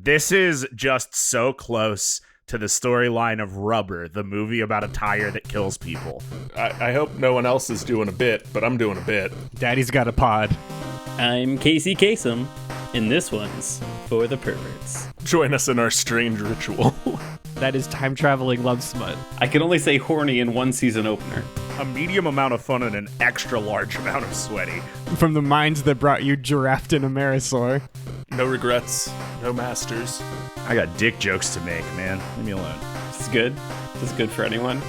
This is just so close to the storyline of Rubber, the movie about a tire that kills people. I hope no one else is doing a bit, but I'm doing a bit. Daddy's got a pod. I'm Casey Kasem, and this one's for the perverts. Join us in our strange ritual. That is time-traveling love smut. I can only say horny in one season opener. A medium amount of fun and an extra large amount of sweaty. From the minds that brought you Giraffe and Amerisaur. No regrets, no masters. I got dick jokes to make, man. Leave me alone. This is good. This is good for anyone.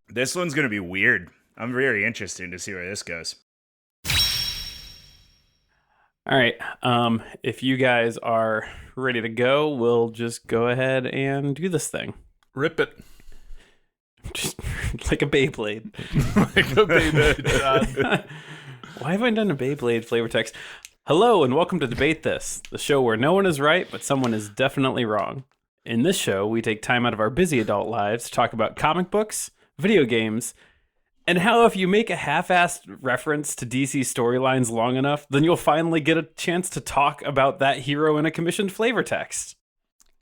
This one's going to be weird. I'm very interested to see where this goes. All right. If you guys are ready to go, we'll just go ahead and do this thing. Rip it. Just like a Beyblade. Like a Beyblade. Why have I done a Beyblade flavor text? Hello and welcome to Debate This, the show where no one is right, but someone is definitely wrong. In this show, we take time out of our busy adult lives to talk about comic books, video games, and how if you make a half-assed reference to DC storylines long enough, then you'll finally get a chance to talk about that hero in a commissioned flavor text.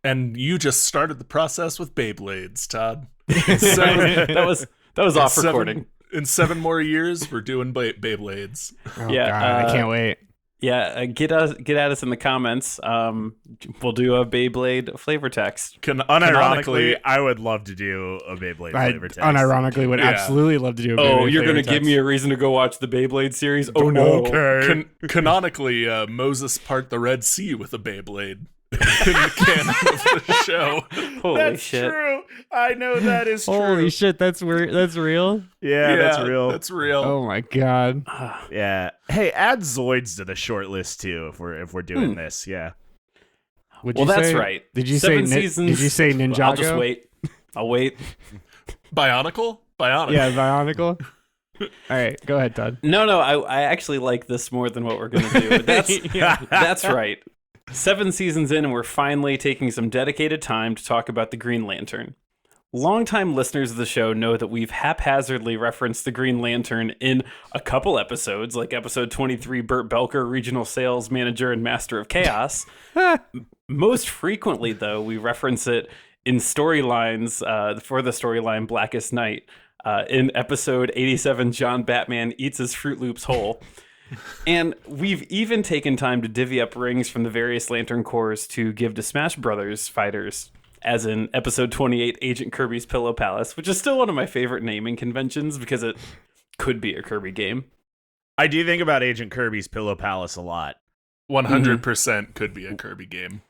And you just started the process with Beyblades, Todd. That was off recording. In 7 more years, we're doing Beyblades. Oh, Yeah, God, I can't wait. Yeah, get at us in the comments. We'll do a Beyblade flavor text. Unironically, I would love to do a Beyblade flavor text. Unironically would absolutely love to do a Beyblade Oh, you're flavor going to give text. me a reason to go watch the Beyblade series? Oh, no. Okay. Canonically, Moses part the Red Sea with a Beyblade. In the canon of the show. Holy That's shit. true. I know that is true. Holy shit, that's real? Yeah, that's real. That's real. Oh my God. Yeah. Hey, add Zoids to the short list too if we're doing this. Yeah. Would Well, you that's say- right. Did you 7 say seasons. Did you say Ninjago? I'll just wait. I'll wait. Bionicle? Bionicle. Yeah, Bionicle. All right, go ahead, Todd. No, I actually like this more than what we're going to do. But that's right. 7 seasons in, and we're finally taking some dedicated time to talk about the Green Lantern. Longtime listeners of the show know that we've haphazardly referenced the Green Lantern in a couple episodes, like episode 23, Burt Belker, Regional Sales Manager and Master of Chaos. Most frequently, though, we reference it in storylines for the storyline Blackest Night. In episode 87, John Batman eats his Fruit Loops whole. And we've even taken time to divvy up rings from the various Lantern Corps to give to Smash Brothers fighters, as in episode 28, Agent Kirby's Pillow Palace, which is still one of my favorite naming conventions because it could be a Kirby game. I do think about Agent Kirby's Pillow Palace a lot. 100% could be a Kirby game.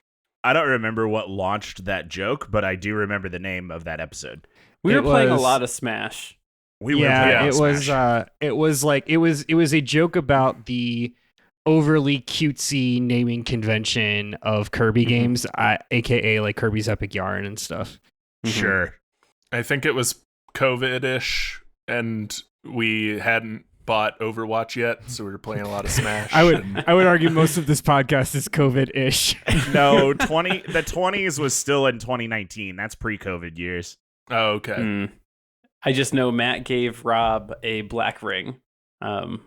I don't remember what launched that joke, but I do remember the name of that episode. We were playing a was- lot of Smash. We were Yeah, playing it was. Smash. It was a joke about the overly cutesy naming convention of Kirby games, aka like Kirby's Epic Yarn and stuff. Sure. I think it was COVID-ish, and we hadn't bought Overwatch yet, so we were playing a lot of Smash. I would argue most of this podcast is COVID-ish. No, the 20s was still in 2019. That's pre-COVID years. Oh, okay. I just know Matt gave Rob a black ring, and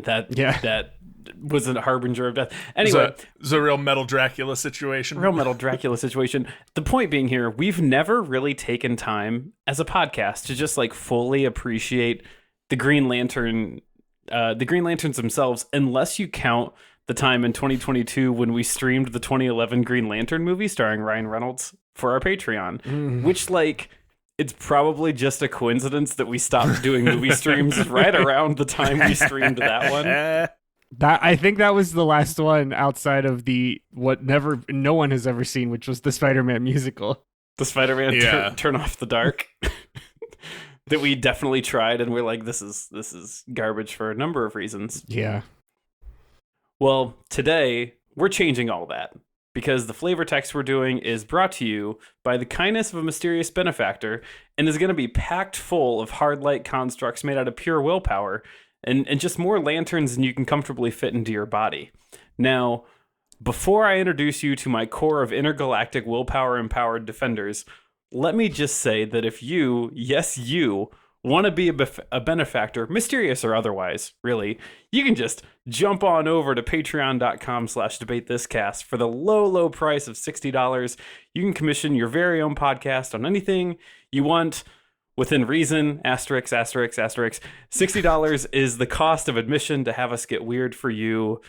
that was a harbinger of death. Anyway, It's a real Metal Dracula situation. real Metal Dracula situation. The point being here, we've never really taken time as a podcast to just like fully appreciate the Green Lantern, the Green Lanterns themselves, unless you count the time in 2022 when we streamed the 2011 Green Lantern movie starring Ryan Reynolds for our Patreon, which like... It's probably just a coincidence that we stopped doing movie streams right around the time we streamed that one. That I think that was the last one outside of no one has ever seen, which was the Spider-Man musical. The Spider-Man Yeah. turn off the dark. That we definitely tried, and we're like, this is garbage for a number of reasons. Yeah. Well, today we're changing all that. Because the flavor text we're doing is brought to you by the kindness of a mysterious benefactor and is going to be packed full of hard light constructs made out of pure willpower and just more lanterns than you can comfortably fit into your body. Now, before I introduce you to my core of intergalactic willpower-empowered defenders, let me just say that if you, yes you, Want to be a benefactor, mysterious or otherwise, really, you can just jump on over to patreon.com/debatethiscast. For the low price of $60, you can commission your very own podcast on anything you want within reason, asterisk. $60 is the cost of admission to have us get weird for you,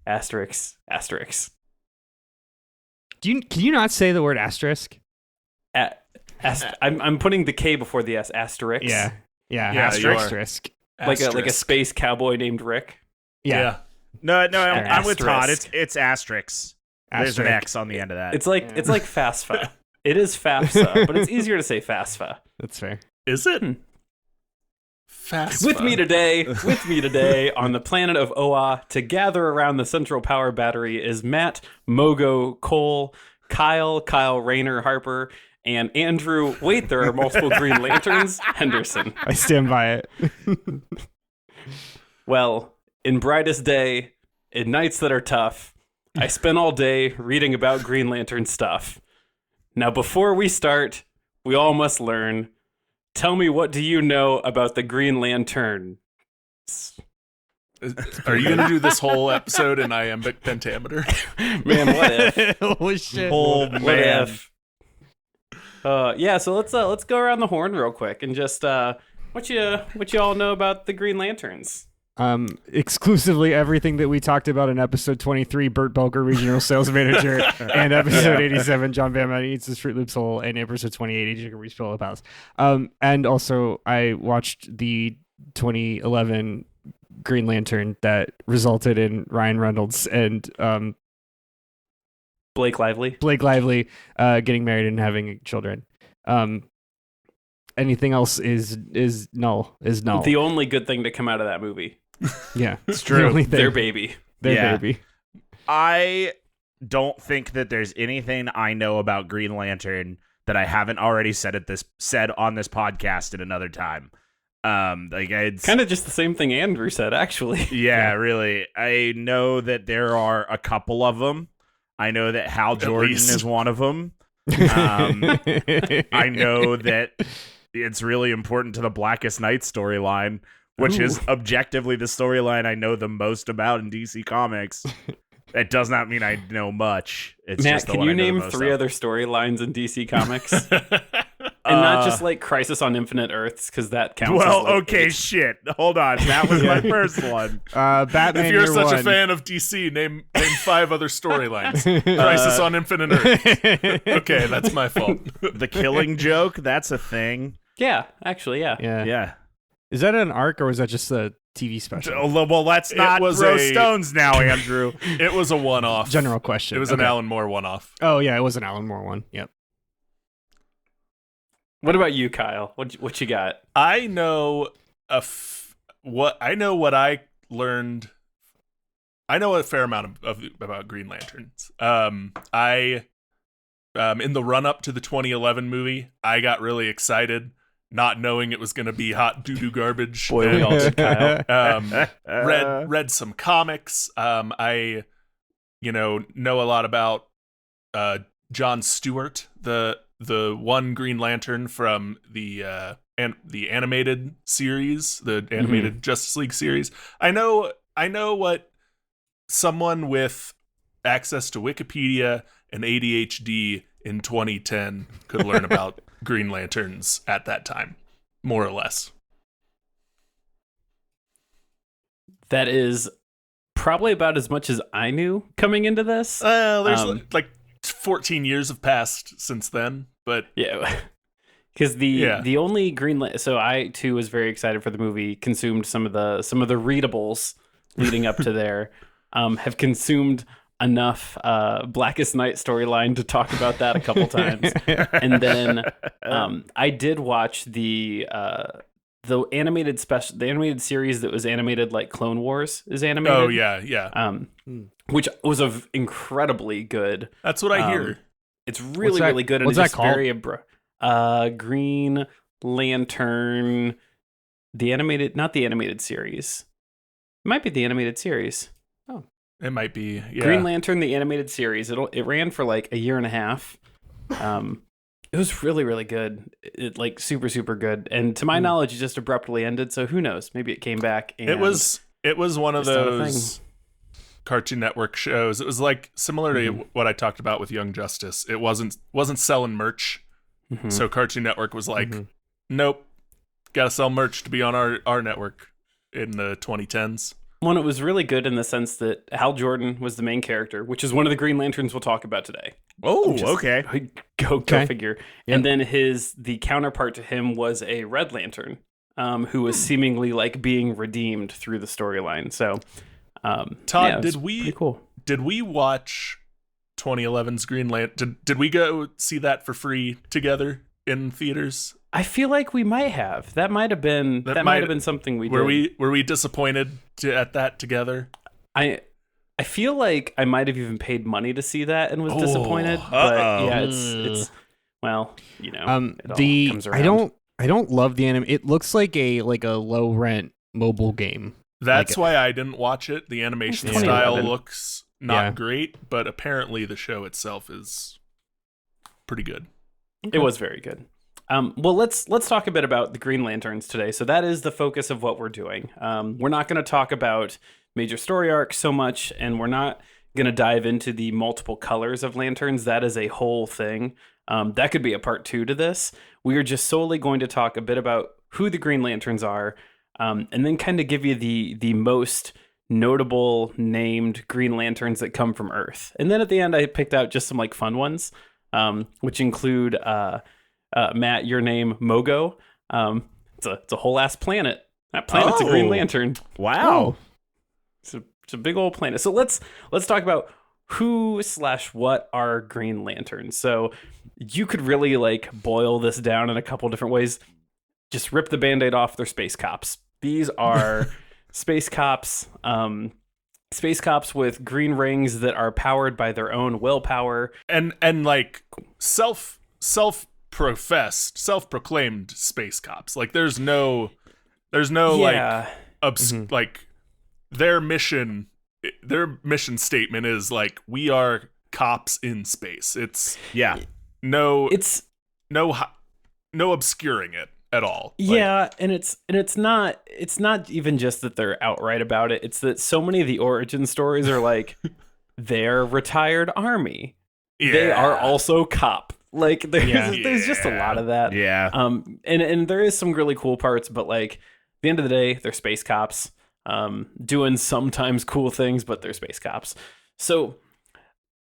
asterisk. Can you not say the word asterisk? I'm putting the K before the S, asterisk. Yeah, Asterisk. Like a space cowboy named Rick. Yeah. No, I'm with Todd. Asterisk. It's asterisk. There's an X on the end of that. It's like FAFSA. It is FAFSA, but it's easier to say FAFSA. That's fair. Is it? Fast. With me today on the planet of Oa to gather around the central power battery is Matt, Mogo, Cole, Kyle Rayner, Harper, and Andrew. Wait, there are multiple Green Lanterns. Henderson. I stand by it. Well, in brightest day, in nights that are tough, I spent all day reading about Green Lantern stuff. Now, before we start, we all must learn. Tell me, what do you know about the Green Lantern? Are you going to do this whole episode in iambic pentameter? Man, what if? Oh shit. Oh What man. if? So let's go around the horn real quick and just what you all know about the Green Lanterns. Exclusively everything that we talked about in episode 23, Burt Belger, regional sales manager, and episode 87, John Van Man eats his Fruit Loops whole, and episode 28, Agent Reach Fill of House. And also I watched the 2011 Green Lantern that resulted in Ryan Reynolds and Blake Lively. Getting married and having children. Anything else is null. The only good thing to come out of that movie. Yeah, It's true. Their baby. Their baby. I don't think that there's anything I know about Green Lantern that I haven't already said on this podcast at another time. It's Kind of just the same thing Andrew said, actually. Yeah, really. I know that there are a couple of them. I know that Hal Jordan is one of them. I know that it's really important to the Blackest Night storyline, which is objectively the storyline I know the most about in DC Comics. That does not mean I know much. It's Matt, just the can one you I know the name most 3 of. other storylines in DC Comics? And not just like Crisis on Infinite Earths, because that counts. Well, as like okay, 8. shit. Hold on. That was my first one. Batman. If you're Year such One. a fan of DC, name 5 other storylines. Crisis on Infinite Earths. Okay, that's my fault. The Killing Joke, that's a thing. Yeah, actually, yeah. Yeah. Is that an arc or was that just a TV special? Well, let's not throw stones now, Andrew. It was a one-off. General question. It was an Alan Moore one-off. Oh yeah, it was an Alan Moore one. Yep. What about you, Kyle? What you got? I know what I learned. I know a fair amount about Green Lanterns. I in the run-up to the 2011 movie, I got really excited, not knowing it was going to be hot doo-doo garbage. Boy, we all did, Kyle. Read some comics. I know a lot about John Stewart, the one Green Lantern from the animated series, the animated Justice League series. I know what someone with access to Wikipedia and ADHD in 2010 could learn about Green Lanterns at that time, more or less. That is probably about as much as I knew coming into this. There's like 14 years have passed since then, but yeah. Because the only so I too was very excited for the movie. Consumed some of the readables leading up to there. Have consumed enough Blackest Night storyline to talk about that a couple times, and then I did watch the animated series that was animated like Clone Wars is animated. Oh yeah. Which was incredibly good. That's what I hear. It's really good. And What's it's that called? very Green Lantern, not the animated series. It might be the animated series. It might be, yeah. Green Lantern, the animated series. It ran for like a year and a half. It was really, really good. It like super, super good. And to my knowledge, it just abruptly ended. So who knows? Maybe it came back. And It was one of it's not a thing. those Cartoon Network shows. It was like similar to what I talked about with Young Justice. It wasn't selling merch, so Cartoon Network was like, nope, gotta sell merch to be on our network in the 2010s. One, it was really good in the sense that Hal Jordan was the main character, which is one of the Green Lanterns we'll talk about today. Oh, Just- okay. Go figure. Yep. And then the counterpart to him was a Red Lantern, who was seemingly like being redeemed through the storyline. So, Todd, yeah, it was did we pretty cool? did we watch 2011's Green Lantern? Did we go see that for free together in theaters? I feel like we might have. That might have been something we did. Were we disappointed at that together? I feel like I might have even paid money to see that and was disappointed. But yeah, it's well, you know, it all comes around. I don't love the anime. It looks like a low rent mobile game. That's why I didn't watch it. The animation It's style 2011. looks not great, but apparently the show itself is pretty good. It was very good. Well, let's talk a bit about the Green Lanterns today. So that is the focus of what we're doing. We're not going to talk about major story arcs so much, and we're not going to dive into the multiple colors of lanterns. That is a whole thing. That could be a part 2 to this. We are just solely going to talk a bit about who the Green Lanterns are, and then kind of give you the most notable named Green Lanterns that come from Earth. And then at the end, I picked out just some like fun ones, which include Matt, your name Mogo. It's a whole ass planet. That planet's a Green Lantern. Wow. It's a big old planet. So let's talk about who/what are Green Lanterns. So you could really like boil this down in a couple different ways. Just rip the Band-Aid off. They're space cops. These are space cops. Space cops with green rings that are powered by their own willpower And like self-proclaimed space cops. Like there's no yeah. like their mission statement is like, we are cops in space. It's no obscuring it at all. Yeah, and it's not even just that they're outright about it. It's that so many of the origin stories are like they're retired army. Yeah. They are also cop. Like there's just a lot of that. Yeah. And there is some really cool parts, but like at the end of the day, they're space cops, doing sometimes cool things, but they're space cops. So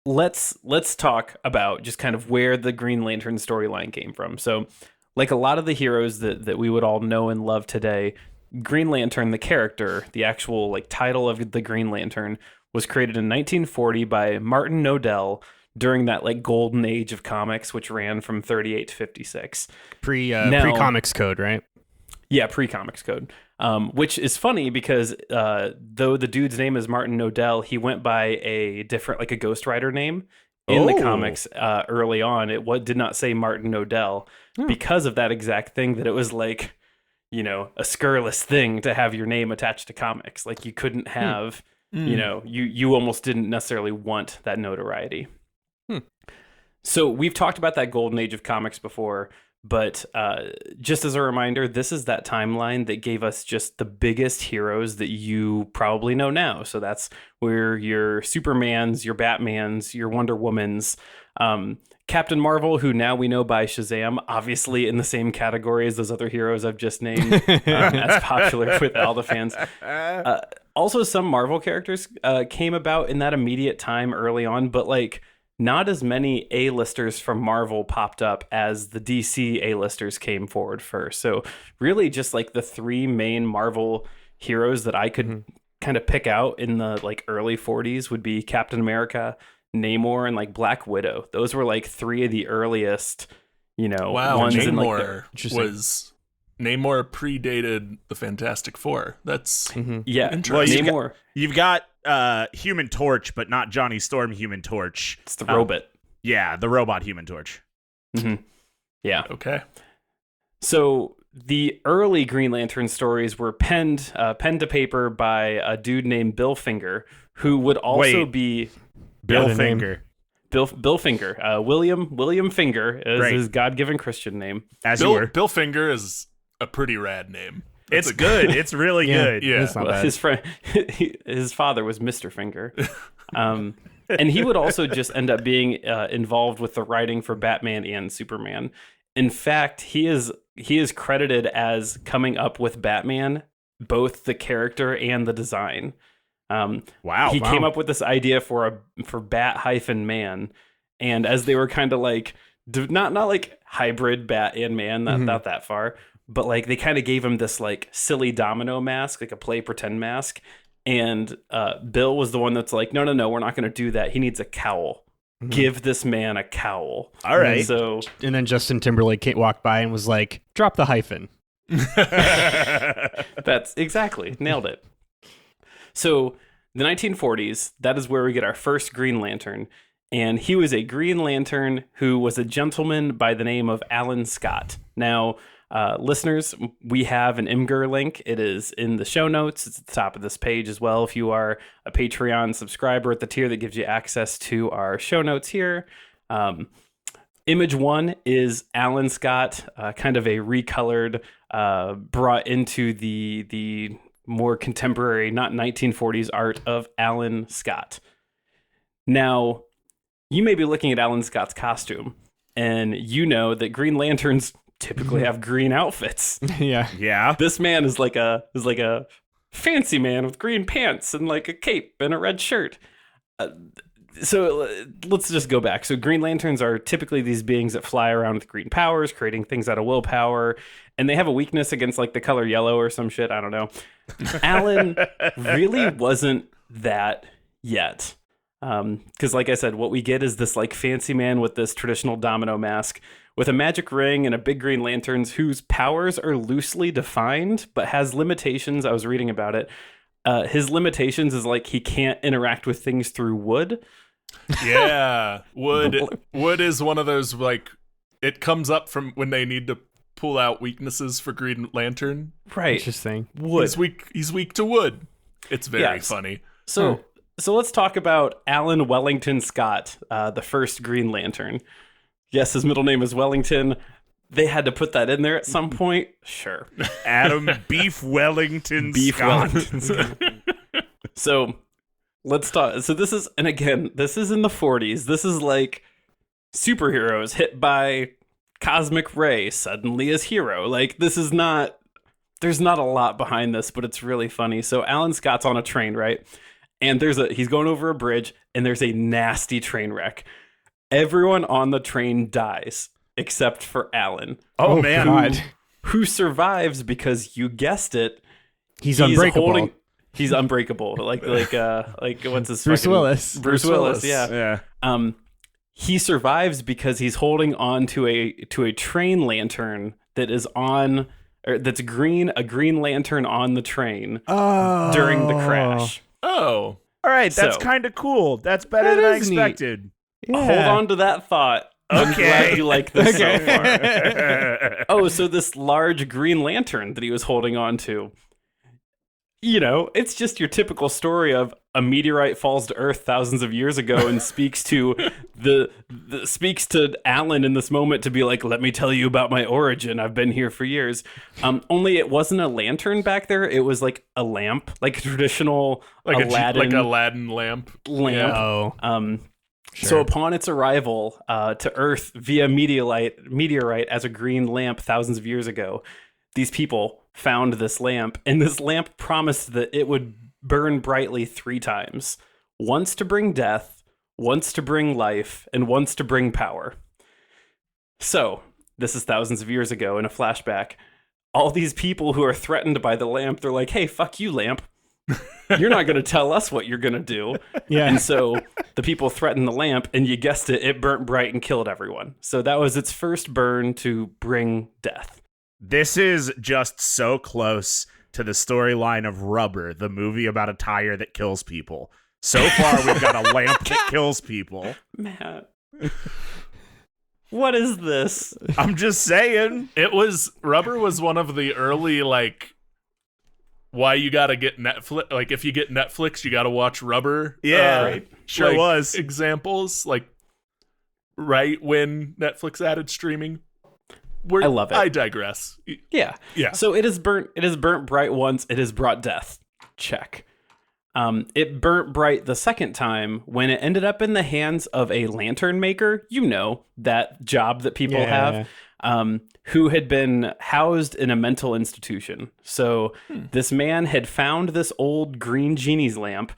let's talk about just kind of where the Green Lantern storyline came from. So like a lot of the heroes that we would all know and love today, Green Lantern, the character, the actual like title of the Green Lantern, was created in 1940 by Martin Nodell during that like golden age of comics, which ran from 38 to 56. Pre-comics code, right? Yeah, pre-comics code. Which is funny because though the dude's name is Martin Nodell, he went by a different, like a Ghost Rider name in the comics early on. It did not say Martin Nodell because of that exact thing, that it was like, you know, a scurrilous thing to have your name attached to comics. Like you couldn't have, you know, you almost didn't necessarily want that notoriety. So we've talked about that golden age of comics before, but just as a reminder, this is that timeline that gave us just the biggest heroes that you probably know now. So that's where your Supermans, your Batmans, your Wonder Womans, Captain Marvel, who now we know by Shazam, obviously in the same category as those other heroes I've just named, as popular with all the fans. Also, some Marvel characters came about in that immediate time early on, but like not as many A-listers from Marvel popped up as the DC A-listers came forward first. So really just like the 3 main Marvel heroes that I could kind of pick out in the like early 40s would be Captain America, Namor, and like Black Widow. Those were like 3 of the earliest, you know, ones in like Namor predated the Fantastic Four. That's interesting. Well, Namor. You've got Human Torch, but not Johnny Storm Human Torch. It's the robot. Yeah, the robot Human Torch. Yeah. Okay. So the early Green Lantern stories were pen to paper by a dude named Bill Finger, who would also be Bill Finger. Bill Finger. William Finger is Great. his God-given Christian name. As you were. Bill Finger is a pretty rad name. It's good. It's really good. Yeah. It's not bad. His friend, his father was Mr. Finger, and he would also just end up being involved with the writing for Batman and Superman. In fact, he is credited as coming up with Batman, both the character and the design. He came up with this idea for Bat-Man, and as they were kind of like not like hybrid Bat and Man, not that far. But like they kind of gave him this like silly domino mask, like a play pretend mask. And Bill was the one that's like, no, we're not going to do that. He needs a cowl. Give this man a cowl. All right. And then Justin Timberlake walked by and was like, drop the hyphen. That's exactly nailed it. So the 1940s, that is where we get our first Green Lantern. And he was a Green Lantern who was a gentleman by the name of Alan Scott. Now, listeners, we have an Imgur link. It is in the show notes. It's at the top of this page as well. If you are a Patreon subscriber at the tier that gives you access to our show notes here. Image 1 is Alan Scott, kind of a recolored, brought into the more contemporary, not 1940s art of Alan Scott. Now, you may be looking at Alan Scott's costume, and you know that Green Lanterns typically have green outfits. Yeah. This man is like a fancy man with green pants and like a cape and a red shirt. So let's just go back. So Green Lanterns are typically these beings that fly around with green powers, creating things out of willpower, and they have a weakness against like the color yellow or some shit. I don't know. Alan really wasn't that yet. Because like I said, what we get is this like fancy man with this traditional domino mask with a magic ring and a big green lanterns whose powers are loosely defined, but has limitations. I was reading about it. His limitations is like he can't interact with things through wood. Yeah. Wood is one of those, like, it comes up from when they need to pull out weaknesses for Green Lantern. Right. Interesting. Wood. He's weak to wood. It's very funny. So let's talk about Alan Wellington Scott, the first Green Lantern. Yes, his middle name is Wellington. They had to put that in there at some point. Sure. Adam Beef Wellington Scott. Wellington Scott. So let's talk. So this is in the 40s. This is like superheroes hit by cosmic ray suddenly as hero. Like this is not, there's not a lot behind this, but it's really funny. So Alan Scott's on a train, right? And he's going over a bridge and there's a nasty train wreck. Everyone on the train dies except for Alan. Oh man. God. Who survives because you guessed it. He's unbreakable. He's unbreakable. Like what's his Bruce Willis. Bruce Willis, yeah. He survives because he's holding on to a train lantern that is on, or that's green, a green lantern on the train during the crash. Oh. All right, that's So- kind of cool. That's better than I is neat. expected. Yeah. Hold on to that thought. I'm glad you like this so far. Oh, so this large green lantern that he was holding on to. You know, it's just your typical story of a meteorite falls to Earth thousands of years ago and speaks to speaks to Alan in this moment to be like, let me tell you about my origin. I've been here for years. Only it wasn't a lantern back there. It was like a lamp, like a traditional Aladdin lamp. lamp. Oh. So upon its arrival to Earth via meteorite as a green lamp thousands of years ago, these people found this lamp, and this lamp promised that it would burn brightly 3 times. Once to bring death, once to bring life, and once to bring power. So, this is thousands of years ago in a flashback. All these people who are threatened by the lamp, they're like, hey, fuck you, lamp. You're not going to tell us what you're going to do. Yeah. And so the people threatened the lamp, and you guessed it, it burnt bright and killed everyone. So that was its first burn to bring death. This is just so close to the storyline of Rubber, the movie about a tire that kills people. So far, we've got a lamp that kills people. Matt. What is this? I'm just saying. Rubber was one of the early, like, why you gotta get Netflix, like, if you get Netflix, you gotta watch Rubber. Yeah, sure like, was. Examples, like, right when Netflix added streaming. I love it. I digress. Yeah. Yeah. So it is burnt bright once, it has brought death. Check. It burnt bright the second time when it ended up in the hands of a lantern maker, that job that people have, who had been housed in a mental institution. So this man had found this old green genie's lamp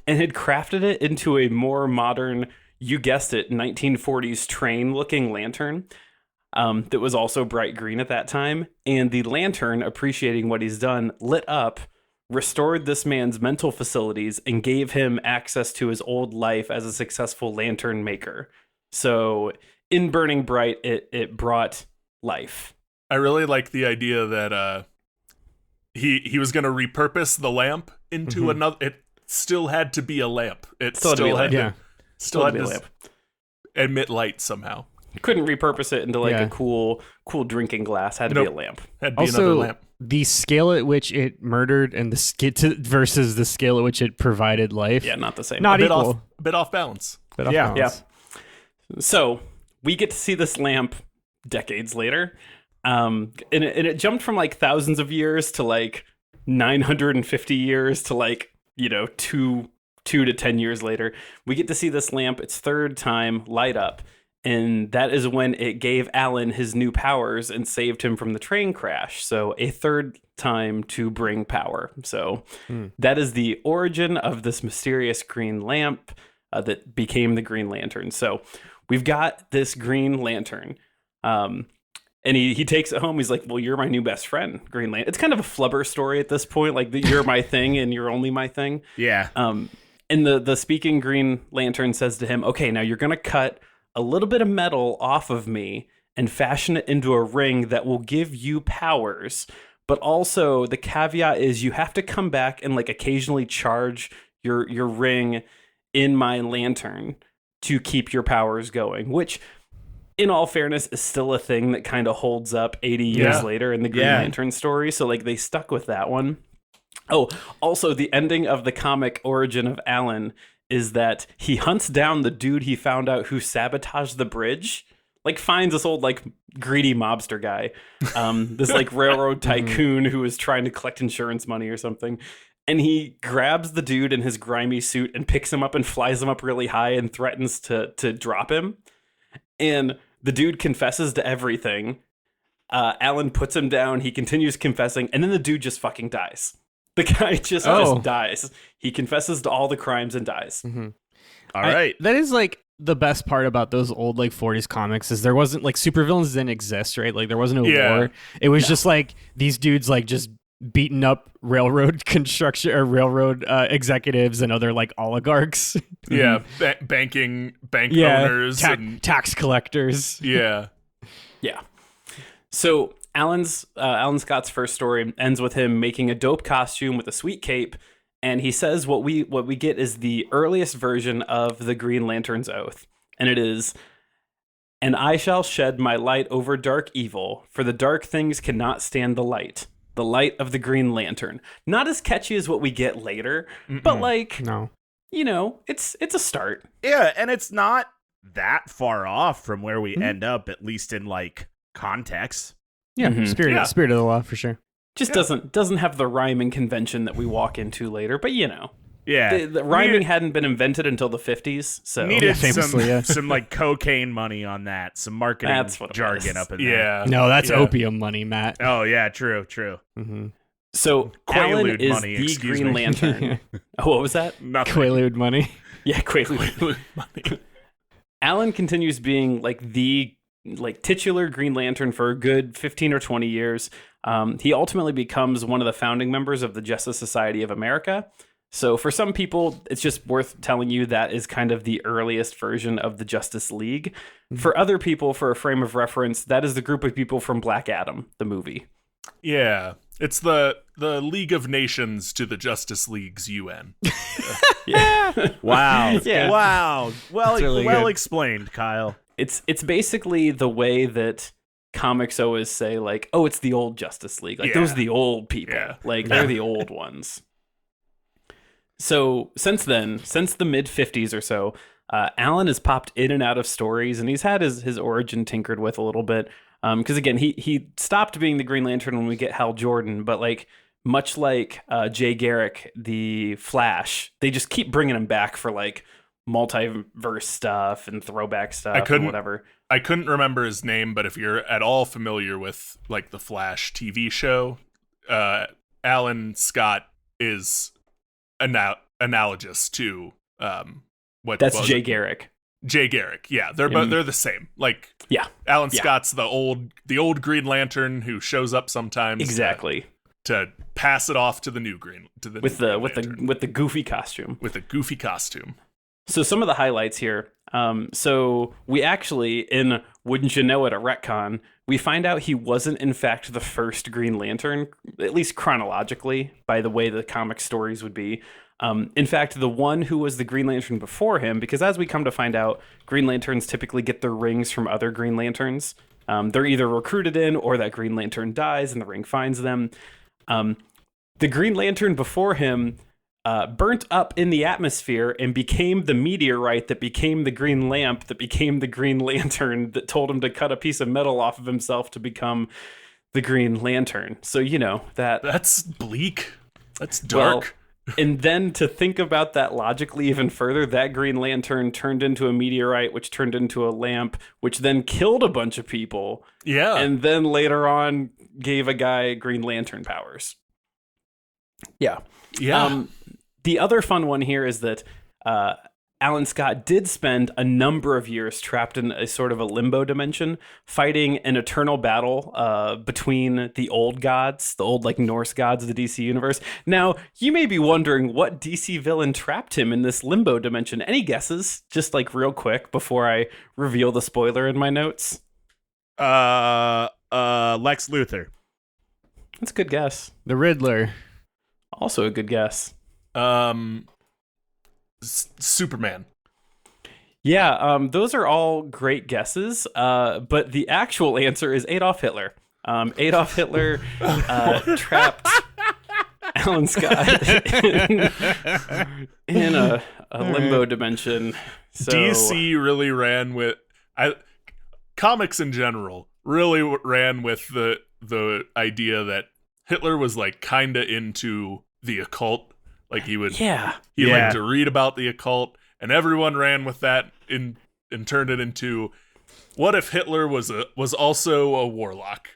and had crafted it into a more modern, you guessed it, 1940s train-looking lantern. That was also bright green at that time. And the lantern, appreciating what he's done, lit up, restored this man's mental facilities, and gave him access to his old life as a successful lantern maker. So in burning bright, it brought life. I really like the idea that he was going to repurpose the lamp into another. It still had to be a lamp. It still had to emit light somehow. Couldn't repurpose it into a cool drinking glass. Had to be a lamp. Had to be another lamp. The scale at which it murdered and versus the scale at which it provided life. Yeah, not the same. Not equal. A bit off balance. Yeah. So we get to see this lamp decades later. And it jumped from thousands of years to 950 years to 2 to 10 years later. We get to see this lamp its third time light up. And that is when it gave Alan his new powers and saved him from the train crash. So a third time to bring power. So that is the origin of this mysterious green lamp that became the Green Lantern. So we've got this Green Lantern. And he takes it home. He's like, well, you're my new best friend, Green Lantern. It's kind of a flubber story at this point. You're my thing and you're only my thing. Yeah. And the speaking Green Lantern says to him, okay, now you're going to cut a little bit of metal off of me and fashion it into a ring that will give you powers. But also the caveat is you have to come back and occasionally charge your ring in my lantern to keep your powers going, which in all fairness is still a thing that kind of holds up 80 years later in the Green Lantern story. So they stuck with that one. Oh, also the ending of the comic origin of Alan is that he hunts down the dude he found out who sabotaged the bridge, finds this old greedy mobster guy, this railroad tycoon who was trying to collect insurance money or something. And he grabs the dude in his grimy suit and picks him up and flies him up really high and threatens to drop him. And the dude confesses to everything. Alan puts him down. He continues confessing. And then the dude just fucking dies. The guy just dies. He confesses to all the crimes and dies. Mm-hmm. All right. That is the best part about those old 40s comics is there wasn't supervillains didn't exist, right? There wasn't a war. It was just these dudes just beating up railroad construction or railroad executives and other oligarchs. Yeah, bank owners and tax collectors. Yeah. So Alan Scott's first story ends with him making a dope costume with a sweet cape, and he says what we get is the earliest version of the Green Lantern's oath, and it is, "And I shall shed my light over dark evil, for the dark things cannot stand the light of the Green Lantern." Not as catchy as what we get later, but no, it's a start. Yeah, and it's not that far off from where we end up, at least in context. Yeah, spirit of the law for sure. Just doesn't have the rhyming convention that we walk into later, but Yeah, the rhyming hadn't been invented until the 50s, so needed famously, some cocaine money on that, some marketing jargon up in there. Yeah, no, that's opium money, Matt. Oh yeah, true. Mm-hmm. So Alan Quaalude is money, the Green Lantern. Oh, what was that? Nothing. Quaalude money. Yeah, Quaalude money. Alan continues being the titular Green Lantern for a good 15 or 20 years. He ultimately becomes one of the founding members of the Justice Society of America. So for some people, it's just worth telling you that is kind of the earliest version of the Justice League. For other people, for a frame of reference, that is the group of people from Black Adam, the movie. Yeah, it's the League of Nations to the Justice League's UN. Yeah. Wow. Yeah. Wow. Well, really well good. explained, Kyle. It's basically the way that comics always say, oh, it's the old Justice League. Those are the old people. Yeah. They're the old ones. So since then, since the mid-50s or so, Alan has popped in and out of stories, and he's had his origin tinkered with a little bit. Because again, he stopped being the Green Lantern when we get Hal Jordan, but like much like Jay Garrick, the Flash, they just keep bringing him back for like multiverse stuff and throwback stuff and whatever. I couldn't remember his name, but if you're at all familiar with like the Flash TV show, Alan Scott is analogous to that's Jay Garrick. Jay Garrick, yeah, they're the same. Like, yeah, Alan Scott's the old Green Lantern who shows up sometimes, exactly, to pass it off to the new Green with the goofy costume. With a goofy costume. So some of the highlights here. So we actually, in wouldn't you know it, a retcon, we find out he wasn't in fact the first Green Lantern, at least chronologically, by the way the comic stories would be. In fact, the one who was the Green Lantern before him, because as we come to find out, Green Lanterns typically get their rings from other Green Lanterns. They're either recruited in or that Green Lantern dies and the ring finds them. The Green Lantern before him burnt up in the atmosphere and became the meteorite that became the green lamp that became the Green Lantern that told him to cut a piece of metal off of himself to become the Green Lantern. So, that's bleak. That's dark. Well, and then to think about that logically even further, that Green Lantern turned into a meteorite, which turned into a lamp, which then killed a bunch of people. Yeah. And then later on gave a guy Green Lantern powers. Yeah. Yeah. The other fun one here is that Alan Scott did spend a number of years trapped in a sort of a limbo dimension, fighting an eternal battle between the old gods, the old like Norse gods of the DC universe. Now, you may be wondering what DC villain trapped him in this limbo dimension. Any guesses? Just like real quick before I reveal the spoiler in my notes. Lex Luthor. That's a good guess. The Riddler. Also a good guess. Superman. Yeah, those are all great guesses, but the actual answer is Adolf Hitler. Adolf Hitler trapped Alan Scott in a limbo dimension. So, DC really ran with comics in general really ran with the idea that Hitler was like kind of into the occult. Like he liked to read about the occult, and everyone ran with that and turned it into, what if Hitler was also a warlock?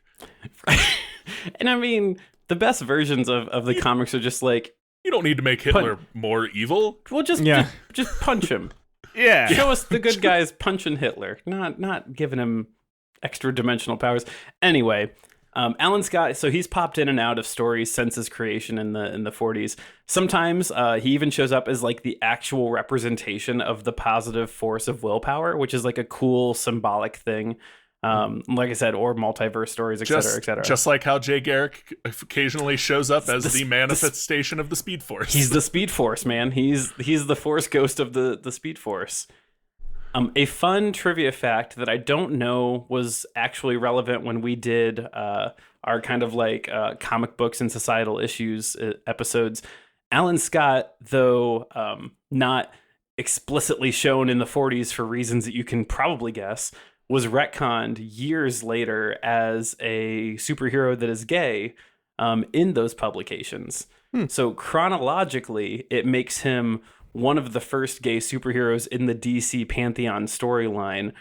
And I mean, the best versions of the comics are just like, you don't need to make Hitler more evil. Well, just punch him. Yeah. Show us the good guys punching Hitler, not giving him extra dimensional powers. Anyway, Alan Scott, so he's popped in and out of stories since his creation in the 40s. Sometimes he even shows up as like the actual representation of the positive force of willpower, which is like a cool symbolic thing. Like I said, or multiverse stories, et cetera, et cetera. Just like how Jay Garrick occasionally shows up as the manifestation of the Speed Force. He's the Speed Force, man. He's the Force Ghost of the Speed Force. A fun trivia fact that I don't know was actually relevant when we did our kind of like comic books and societal issues episodes. Alan Scott, though not explicitly shown in the 40s for reasons that you can probably guess, was retconned years later as a superhero that is gay in those publications. So chronologically, it makes him one of the first gay superheroes in the DC Pantheon storyline,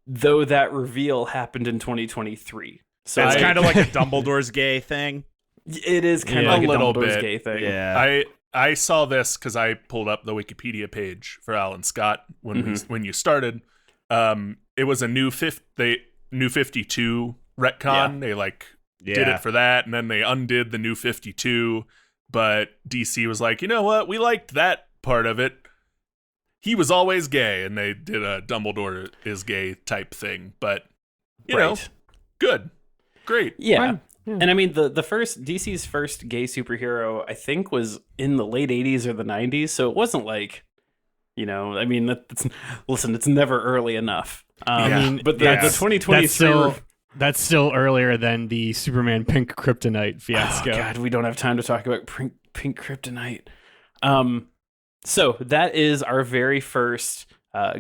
though that reveal happened in 2023. So it's kind of like a Dumbledore's gay thing. It is kind of like a Dumbledore's gay thing. Yeah. I saw this because I pulled up the Wikipedia page for Alan Scott when you started. It was a new 52 retcon. They did it for that, and then they undid the new 52. But DC was like, you know what? We liked that part of it. He was always gay, and they did a Dumbledore is gay type thing. But you know, good, great, yeah. And I mean, the first DC's first gay superhero, I think, was in the late 80s or the 90s. So it wasn't like, I mean, it's never early enough. But the 2023. That's still earlier than the Superman Pink Kryptonite fiasco. Oh, God, we don't have time to talk about Pink Kryptonite. So that is our very first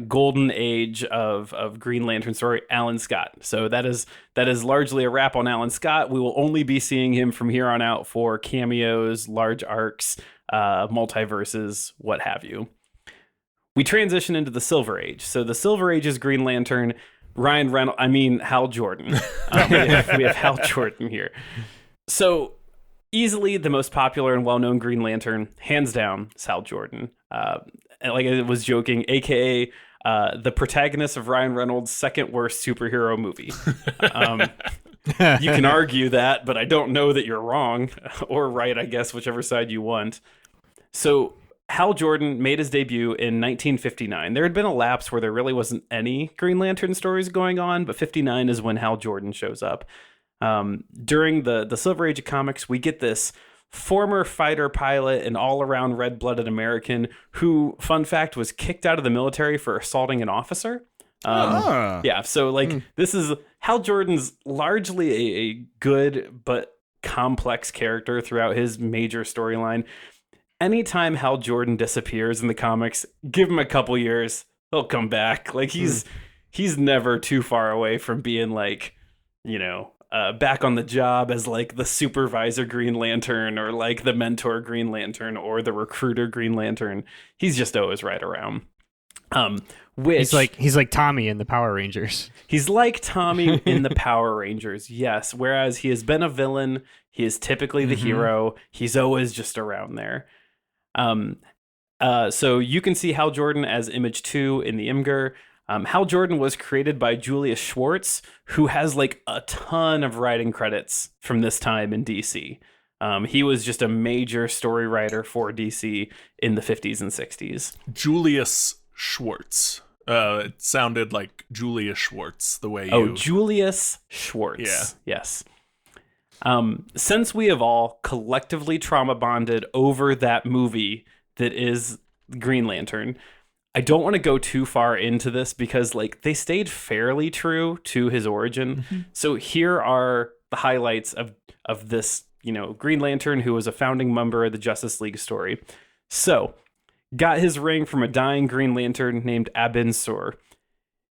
golden age of Green Lantern story, Alan Scott. So that is largely a wrap on Alan Scott. We will only be seeing him from here on out for cameos, large arcs, multiverses, what have you. We transition into the Silver Age. So the Silver Age is Green Lantern, Hal Jordan. We have Hal Jordan here. So easily the most popular and well-known Green Lantern, hands down, is Hal Jordan. Like I was joking, aka the protagonist of Ryan Reynolds' second worst superhero movie. You can argue that, but I don't know that you're wrong or right, I guess, whichever side you want. So Hal Jordan made his debut in 1959. There had been a lapse where there really wasn't any Green Lantern stories going on, but 59 is when Hal Jordan shows up. During the Silver Age of comics, we get this former fighter pilot and all-around red-blooded American who, fun fact, was kicked out of the military for assaulting an officer. Yeah, so this is Hal Jordan's largely a good but complex character throughout his major storyline. Anytime Hal Jordan disappears in the comics, give him a couple years, he'll come back. Like he's never too far away from being back on the job as like the supervisor Green Lantern or like the mentor Green Lantern or the recruiter Green Lantern. He's just always right around. He's like Tommy in the Power Rangers. He's like Tommy in the Power Rangers, yes. Whereas he has been a villain, he is typically the hero. He's always just around there. So you can see Hal Jordan as Image 2 in the Imgur. Hal Jordan was created by Julius Schwartz, who has like a ton of writing credits from this time in DC. He was just a major story writer for DC in the 50s and 60s. Julius Schwartz. It sounded like Julia Schwartz the way you... Julius Schwartz. Yeah. Yes. Since we have all collectively trauma bonded over that movie that is Green Lantern, I don't want to go too far into this because they stayed fairly true to his origin. Mm-hmm. So here are the highlights of this, Green Lantern who was a founding member of the Justice League story. So, got his ring from a dying Green Lantern named Abin Sur.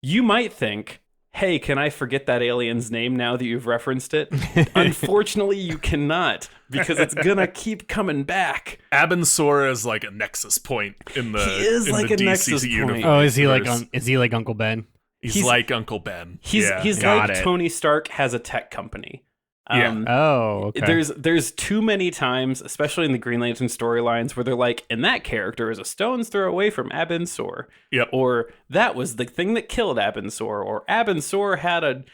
You might think, hey, can I forget that alien's name now that you've referenced it? Unfortunately, you cannot, because it's gonna keep coming back. Abin Sur is like a nexus point in the he is like a DC nexus universe. point. Oh, is he like Uncle Ben? He's like Uncle Ben. He's like Tony Stark has a tech company. Okay. There's too many times, especially in the Green Lantern storylines, where they're like, and that character is a stone's throw away from Abin Sur. Yep. Or that was the thing that killed Abin Sur. Or Abin Sur had a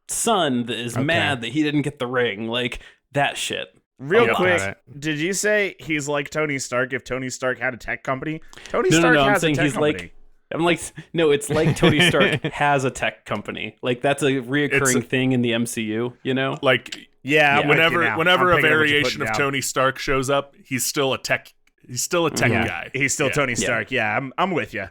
son that is mad that he didn't get the ring. Like that shit. Real quick, did you say he's like Tony Stark if Tony Stark had a tech company? Tony Stark has a tech company. I'm like, no, it's like Tony Stark has a tech company. Like that's a reoccurring thing in the MCU, Like, whenever a variation of Tony Stark shows up, he's still a tech guy. He's still Tony Stark. Yeah, I'm with you.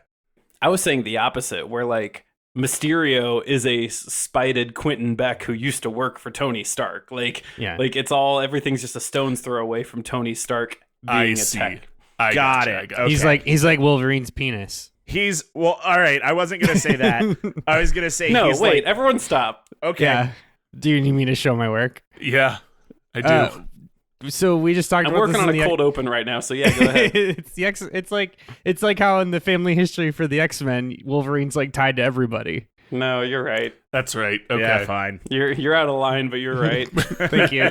I was saying the opposite, where like Mysterio is a spited Quentin Beck who used to work for Tony Stark. Like everything's just a stone's throw away from Tony Stark being a tech. I got it. Okay. He's like Wolverine's penis. All right. I wasn't gonna say that. I was gonna say everyone stop. Okay. Yeah. Do you need me to show my work? Yeah, I do. So we just talked I'm about working on a cold open right now. So yeah, go ahead. It's like how in the family history for the X-Men, Wolverine's like tied to everybody. No, you're right. That's right. Okay, yeah, fine. You're out of line, but you're right. Thank you.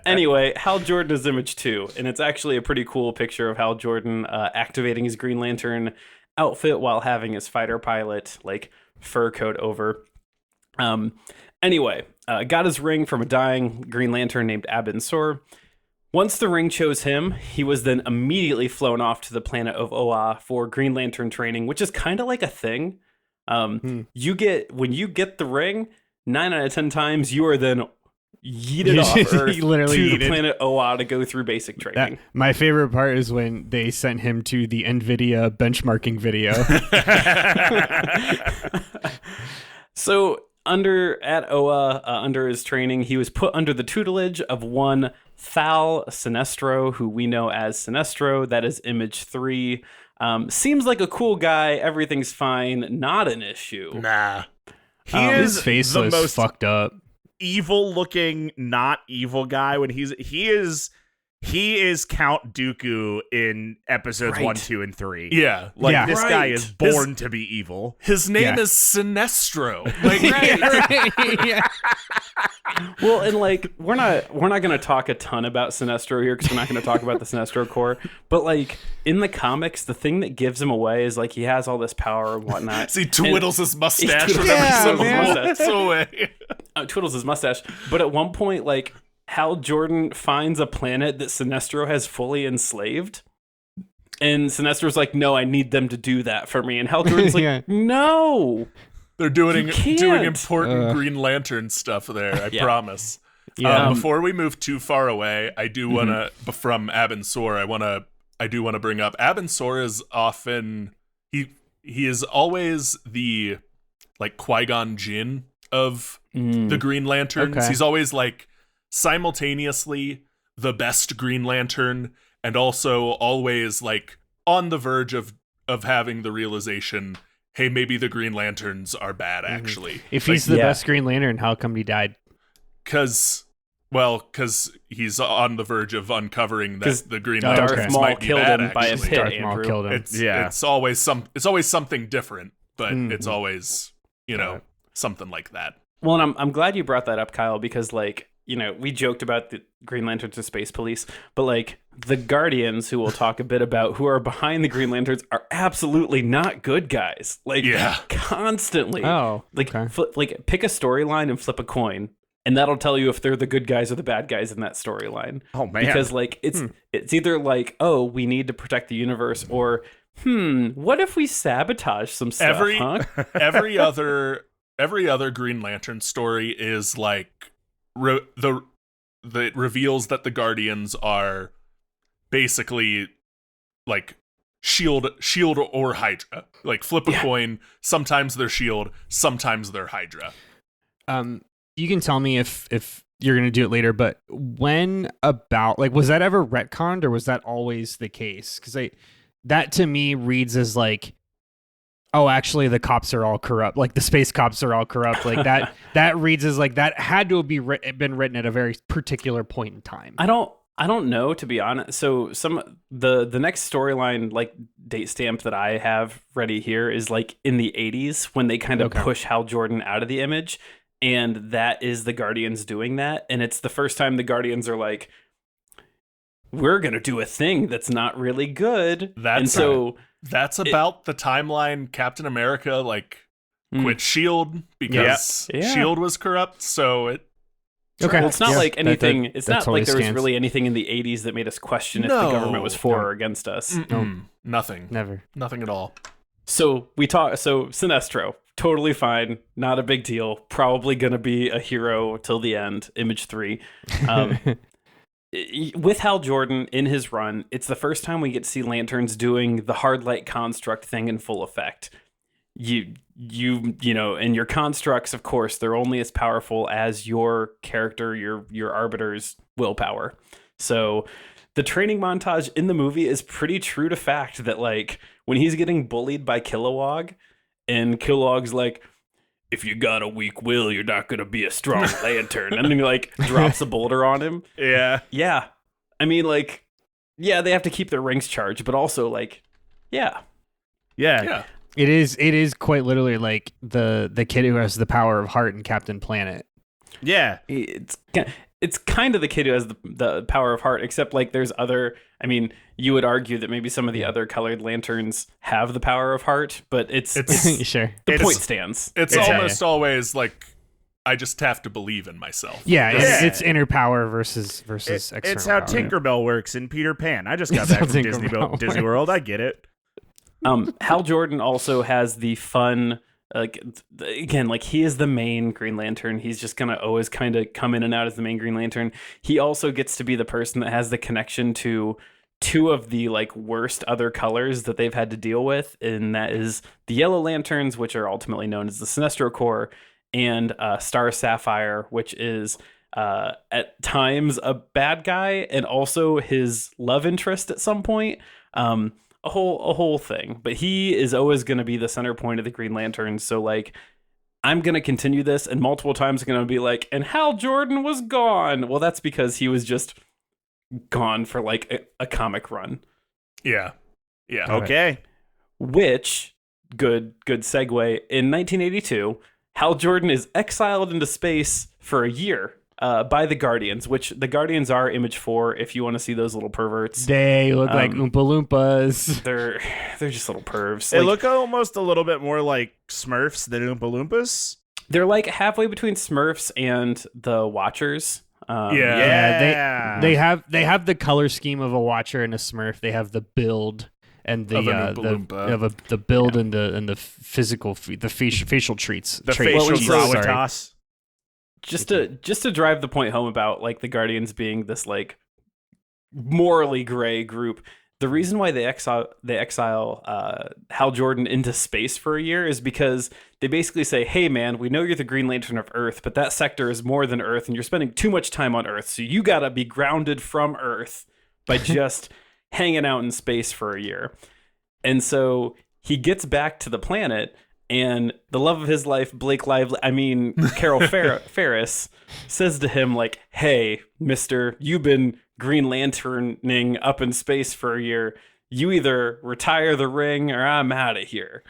Anyway, Hal Jordan is Image 2, and it's actually a pretty cool picture of Hal Jordan activating his Green Lantern outfit while having his fighter pilot fur coat over. Anyway, got his ring from a dying Green Lantern named Abin Sur. Once the ring chose him, he was then immediately flown off to the planet of Oa for Green Lantern training, which is kind of like a thing. When you get the ring, 9 out of 10 times you are then yeeted off Earth to the planet Oa to go through basic training. My favorite part is when they sent him to the NVIDIA benchmarking video. So at Oa, under his training, he was put under the tutelage of one Thal Sinestro, who we know as Sinestro. That is Image 3. Seems like a cool guy. Everything's fine. Not an issue. Nah. He His is face the was most fucked up. evil-looking, not evil guy when he is Count Dooku in episodes Right. 1, 2, and 3. Yeah. Like Yeah. this guy Right. is born to be evil. His name Yeah. is Sinestro. Like, Yeah. Well, and like we're not going to talk a ton about Sinestro here because we're not going to talk about the Sinestro Corps. But like in the comics, the thing that gives him away is like he has all this power and whatnot. he twiddles his mustache Yeah, whenever someone man. walks away. Twiddles his mustache. But at one point, like Hal Jordan finds a planet that Sinestro has fully enslaved. And Sinestro's like, no, I need them to do that for me. And Hal Jordan's like, Yeah. no. They're doing You can't. important Green Lantern stuff there, I Yeah. promise. Yeah. Before we move too far away, I do want to from Abin Sur, I do want to bring up Abin Sur is often he is always the like Qui-Gon Jinn of the Green Lanterns. Okay. He's always like simultaneously the best Green Lantern and also always like on the verge of having the realization, hey, maybe the Green Lanterns are bad actually. If Like, he's the Yeah. best Green Lantern, how come he died? Because he's on the verge of uncovering 'Cause that the Green Darth Lanterns Maul might be killed bad, him by a actually. pit. Darth Maul Andrew. killed him. It's always something different, but it's always something like that. Well, and I'm glad you brought that up, Kyle, because like, you know, we joked about the Green Lanterns and Space Police, but like the Guardians, who we'll talk a bit about, who are behind the Green Lanterns, are absolutely not good guys. Like, Yeah. constantly. Oh, Like, okay. like pick a storyline and flip a coin, and that'll tell you if they're the good guys or the bad guys in that storyline. Oh man. Because like it's either like, oh, we need to protect the universe, or what if we sabotage some stuff? Every other Green Lantern story is like that reveals that the Guardians are basically like shield or Hydra. Like flip a coin. Sometimes they're Shield, sometimes they're Hydra. You can tell me if you're gonna do it later, but when about like was that ever retconned or was that always the case? Because that to me reads as like, oh, actually the cops are all corrupt. Like the space cops are all corrupt. Like that reads as like that had to have been written at a very particular point in time. I don't know, to be honest. So the next storyline like date stamp that I have ready here is like in the 80s when they kind of push Hal Jordan out of the image, and that is the Guardians doing that, and it's the first time the Guardians are like, we're gonna do a thing that's not really good. That's about the timeline Captain America like quit Shield because Yeah. Shield was corrupt. So it Okay. Well, it's not like anything. That it's not totally like there was stands. really anything in the 80s that made us question if the government was for or against us. Nothing. Never. Nothing at all. So Sinestro, totally fine, not a big deal. Probably gonna be a hero till the end. Image 3. With Hal Jordan in his run, it's the first time we get to see Lanterns doing the hard light construct thing in full effect. You know, and your constructs, of course, they're only as powerful as your character, your arbiter's willpower. So the training montage in the movie is pretty true to fact that like when he's getting bullied by Kilowog, and Kilowog's like, if you got a weak will, you're not gonna be a strong lantern, and then he like drops a boulder on him. Yeah. I mean, like, yeah, they have to keep their ranks charged, but also like, yeah. It is quite literally like the kid who has the power of heart in Captain Planet. Yeah. It's kind of the kid who has the power of heart, except like there's other. I mean, you would argue that maybe some of the other colored lanterns have the power of heart, but it's Sure. the point stands. It's almost always like I just have to believe in myself. Yeah, Yeah. it's inner power versus external. It's how power. Tinkerbell works in Peter Pan. I just got It's back how from Tinkerbell Disney World. I get it. Hal Jordan also has the fun, like, again, like he is the main Green Lantern. He's just gonna always kind of come in and out as the main Green Lantern. He also gets to be the person that has the connection to two of the like worst other colors that they've had to deal with, and that is the Yellow Lanterns, which are ultimately known as the Sinestro Corps, and Star Sapphire, which is at times a bad guy and also his love interest at some point. a whole thing. But he is always going to be the center point of the Green Lantern. So like, I'm going to continue this, and multiple times I'm going to be like, and Hal Jordan was gone. Well, that's because he was just gone for like a comic run. Yeah. Okay. Which, good segue, in 1982, Hal Jordan is exiled into space for a year by the Guardians, which the Guardians are Image 4, if you want to see those little perverts. They look like Oompa Loompas. They're just little pervs. They look almost a little bit more like Smurfs than Oompa Loompas. They're like halfway between Smurfs and the Watchers. Yeah, they have the color scheme of a Watcher and a Smurf. They have the build and the the build and the physical the facial traits. The facial gravitas. Just to drive the point home about like the Guardians being this like morally gray group. The reason why they exile Hal Jordan into space for a year is because they basically say, hey, man, we know you're the Green Lantern of Earth, but that sector is more than Earth, and you're spending too much time on Earth, so you got to be grounded from Earth by just hanging out in space for a year. And so he gets back to the planet, and the love of his life, Carol Ferris, says to him, like, hey, mister, you've been Green Lanterning up in space for a year. You either retire the ring or I'm out of here.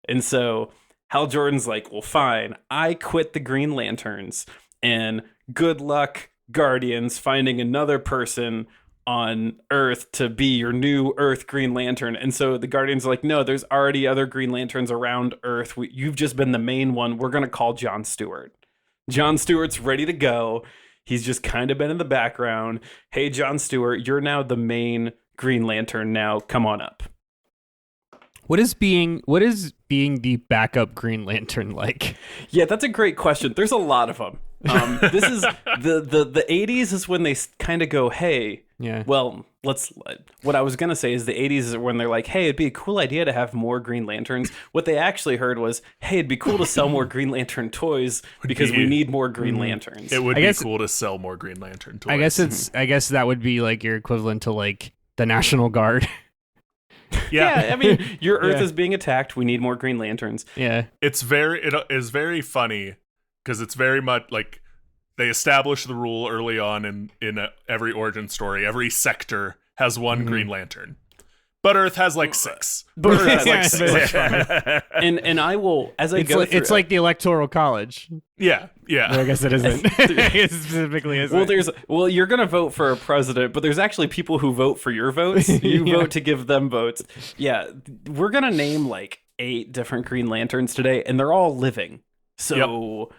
And so Hal Jordan's like, well, fine. I quit the Green Lanterns, and good luck, Guardians, finding another person on Earth to be your new Earth Green Lantern. And so the Guardians are like, no, there's already other Green Lanterns around Earth. You've just been the main one. We're going to call John Stewart. John Stewart's ready to go. He's just kind of been in the background. Hey, John Stewart, you're now the main Green Lantern now. Come on up. What is being the backup Green Lantern like? Yeah, that's a great question. There's a lot of them. This is the 80s is when they kind of go, hey, yeah. Well, what I was going to say is the 80s is when they're like, hey, it'd be a cool idea to have more Green Lanterns. What they actually heard was, hey, it'd be cool to sell more Green Lantern toys because we need more Green Lanterns. It would be cool to sell more Green Lantern toys. I guess that would be like your equivalent to like the National Guard. Yeah, I mean, your Earth is being attacked. We need more Green Lanterns. Yeah. It is very funny because it's very much like they establish the rule early on in every origin story. Every sector has one Green Lantern. But Earth has like 6. But Earth has like 6. And I will, as I go through... It's like the Electoral College. Yeah. Well, I guess it isn't. It specifically isn't. Well, you're going to vote for a president, but there's actually people who vote for your votes. You vote to give them votes. Yeah, we're going to name like 8 different Green Lanterns today, and they're all living. So...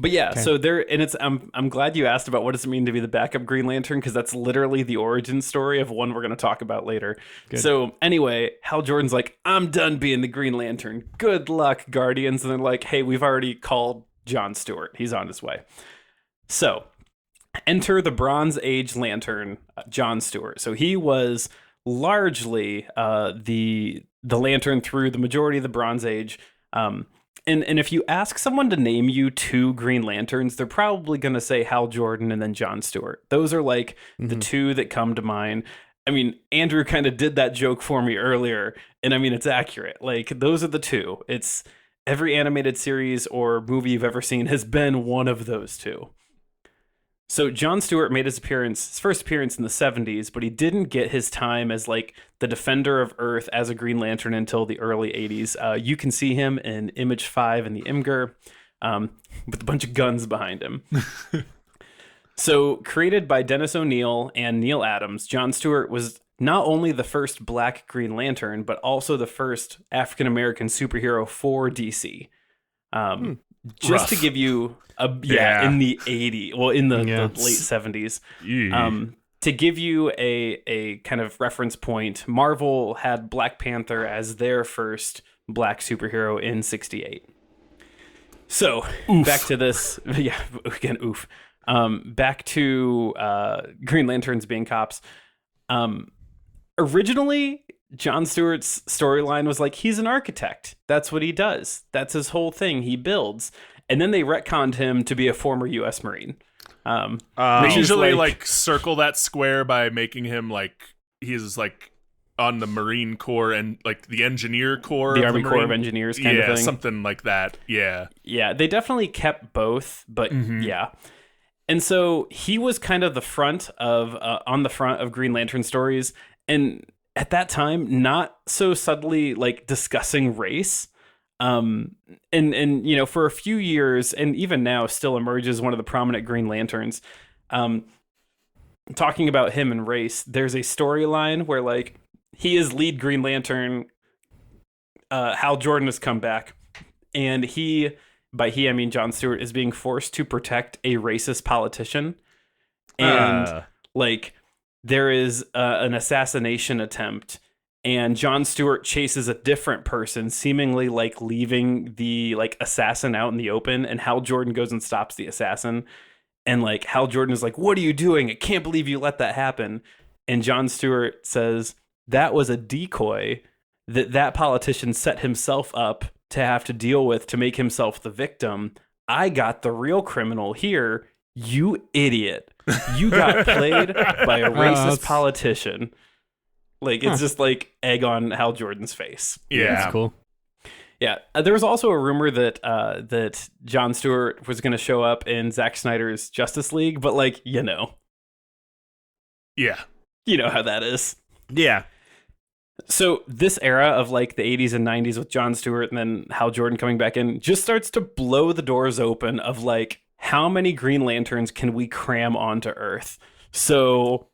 But yeah, okay. So there, and it's I'm glad you asked about what does it mean to be the backup Green Lantern, because that's literally the origin story of one we're going to talk about later. Good. So anyway, Hal Jordan's like, I'm done being the Green Lantern. Good luck, Guardians. And they're like, hey, we've already called John Stewart. He's on his way. So enter the Bronze Age Lantern, John Stewart. So he was largely the Lantern through the majority of the Bronze Age. And if you ask someone to name you 2 Green Lanterns, they're probably going to say Hal Jordan and then John Stewart. Those are like the 2 that come to mind. I mean, Andrew kind of did that joke for me earlier, and I mean, it's accurate. Like, those are the 2. It's every animated series or movie you've ever seen has been one of those 2. So John Stewart made his first appearance in the 70s, but he didn't get his time as like the defender of Earth as a Green Lantern until the early 80s. You can see him in Image 5 in the Imgur with a bunch of guns behind him. So created by Dennis O'Neil and Neil Adams, John Stewart was not only the first Black Green Lantern, but also the first African-American superhero for DC. Just to give you in the 80s, well, in the late 70s, to give you a kind of reference point, Marvel had Black Panther as their first Black superhero in 1968. So back to this, back to Green Lanterns being cops. Originally, John Stewart's storyline was like, he's an architect. That's what he does. That's his whole thing. He builds. And then they retconned him to be a former U.S. Marine. They usually like circle that square by making him like, he's like on the Marine Corps and like the Engineer Corps, The of Army the Corps of Marine- Engineers kind of yeah, thing. something like that. Yeah, Yeah, they definitely kept both, but yeah. And so he was kind of on the front of Green Lantern stories, and at that time, not so subtly like discussing race. And you know, for a few years, and even now, still emerges one of the prominent Green Lanterns. Talking about him and race, there's a storyline where like he is lead Green Lantern. Hal Jordan has come back, and by he I mean Jon Stewart, is being forced to protect a racist politician, and like there is an assassination attempt, and Jon Stewart chases a different person, seemingly like leaving the like assassin out in the open, and Hal Jordan goes and stops the assassin. And like Hal Jordan is like, "What are you doing? I can't believe you let that happen." And Jon Stewart says that was a decoy that politician set himself up to have to deal with to make himself the victim. I got the real criminal here. You idiot. You got played by a racist politician. Like, it's just like egg on Hal Jordan's face. yeah, That's cool. Yeah, there was also a rumor that that Jon Stewart was going to show up in Zack Snyder's Justice League, but like, you know how that is. Yeah. So this era of like the 80s and 90s with Jon Stewart and then Hal Jordan coming back in just starts to blow the doors open of like, how many Green Lanterns can we cram onto Earth? So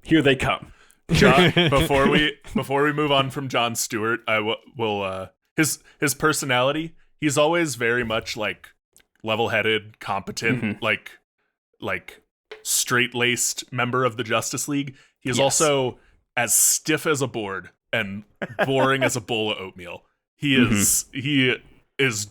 here they come. John, before we move on from Jon Stewart, I will his personality. He's always very much like level-headed, competent, like straight-laced member of the Justice League. He is also as stiff as a board and boring as a bowl of oatmeal. He is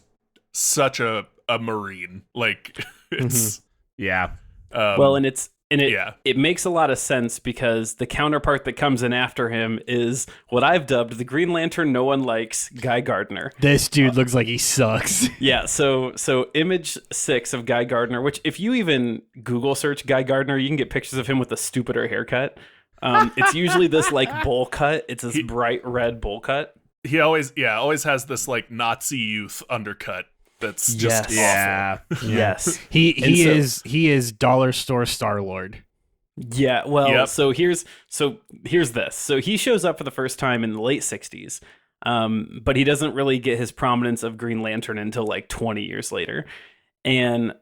such a Marine. Like it's Yeah. Well, and it makes a lot of sense because the counterpart that comes in after him is what I've dubbed the Green Lantern no one likes, Guy Gardner. This dude looks like he sucks. Yeah, so image 6 of Guy Gardner, which if you even Google search Guy Gardner, you can get pictures of him with a stupider haircut. It's usually this like bowl cut. It's this bright red bowl cut. He always has this like Nazi youth undercut. That's just awful. Yeah. Yes. He is dollar store Star-Lord. Yeah, well, so here's this. So he shows up for the first time in the late 60s. But he doesn't really get his prominence of Green Lantern until like 20 years later. And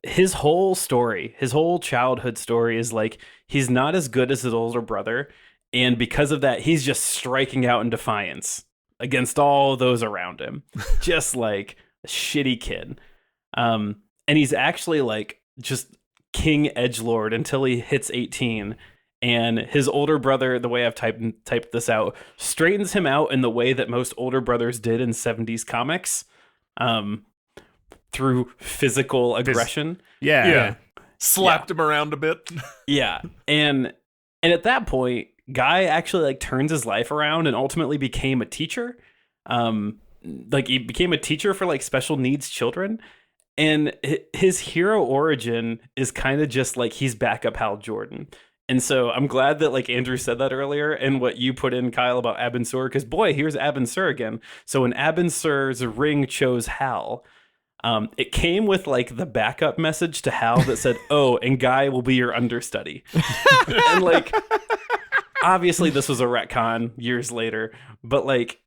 his whole story, his whole childhood story is like he's not as good as his older brother, and because of that, he's just striking out in defiance against all those around him. Just like shitty kid, and he's actually like just king edgelord until he hits 18, and his older brother, the way I've typed this out, straightens him out in the way that most older brothers did in 70s comics, through physical aggression. Slapped him around a bit. Yeah, and at that point, Guy actually like turns his life around and ultimately became a teacher. Like he became a teacher for like special needs children, and his hero origin is kind of just like he's backup Hal Jordan. And so I'm glad that like Andrew said that earlier, and what you put in, Kyle, about Abin Sur, because boy, here's Abin Sur again. So when Abin Sur's ring chose Hal, it came with like the backup message to Hal that said, "Oh, and Guy will be your understudy." And like, obviously this was a retcon years later, but like,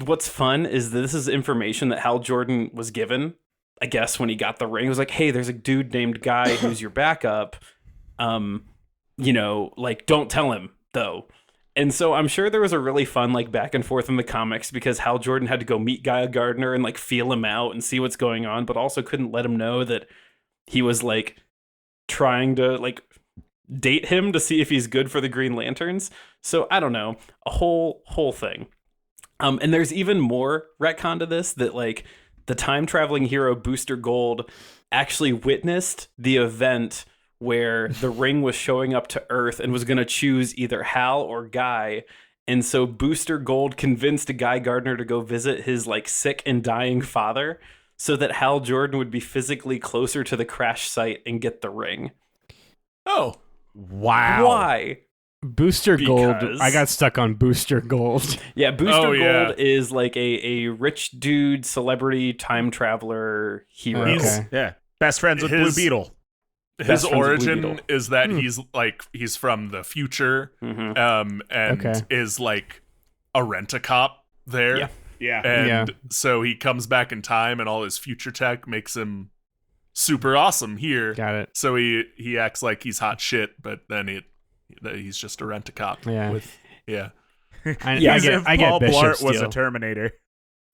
what's fun is that this is information that Hal Jordan was given, I guess, when he got the ring. It was like, hey, there's a dude named Guy who's your backup. You know, like, don't tell him, though. And so I'm sure there was a really fun, like, back and forth in the comics because Hal Jordan had to go meet Guy Gardner and, like, feel him out and see what's going on, but also couldn't let him know that he was, like, trying to, like, date him to see if he's good for the Green Lanterns. So, I don't know. A whole thing. And there's even more retcon to this, that like the time traveling hero Booster Gold actually witnessed the event where the ring was showing up to Earth and was going to choose either Hal or Guy. And so Booster Gold convinced Guy Gardner to go visit his like sick and dying father so that Hal Jordan would be physically closer to the crash site and get the ring. Oh, wow. Why? Booster Gold. Because- I got stuck on Booster Gold. Yeah, Booster Oh, yeah. Gold is like a rich dude, celebrity, time traveler hero. Okay. Yeah. Best friends with His- Blue Beetle. His Best friends with Blue origin Beetle. is that he's from the future, and Okay. is like a rent-a-cop there. Yeah. Yeah. And so he comes back in time, and all his future tech makes him super awesome here. Got it. So he acts like he's hot shit, but then he's just a rent-a-cop. Yeah. Yeah. I As get. if I get Paul Bishop Blart was Steel. a Terminator.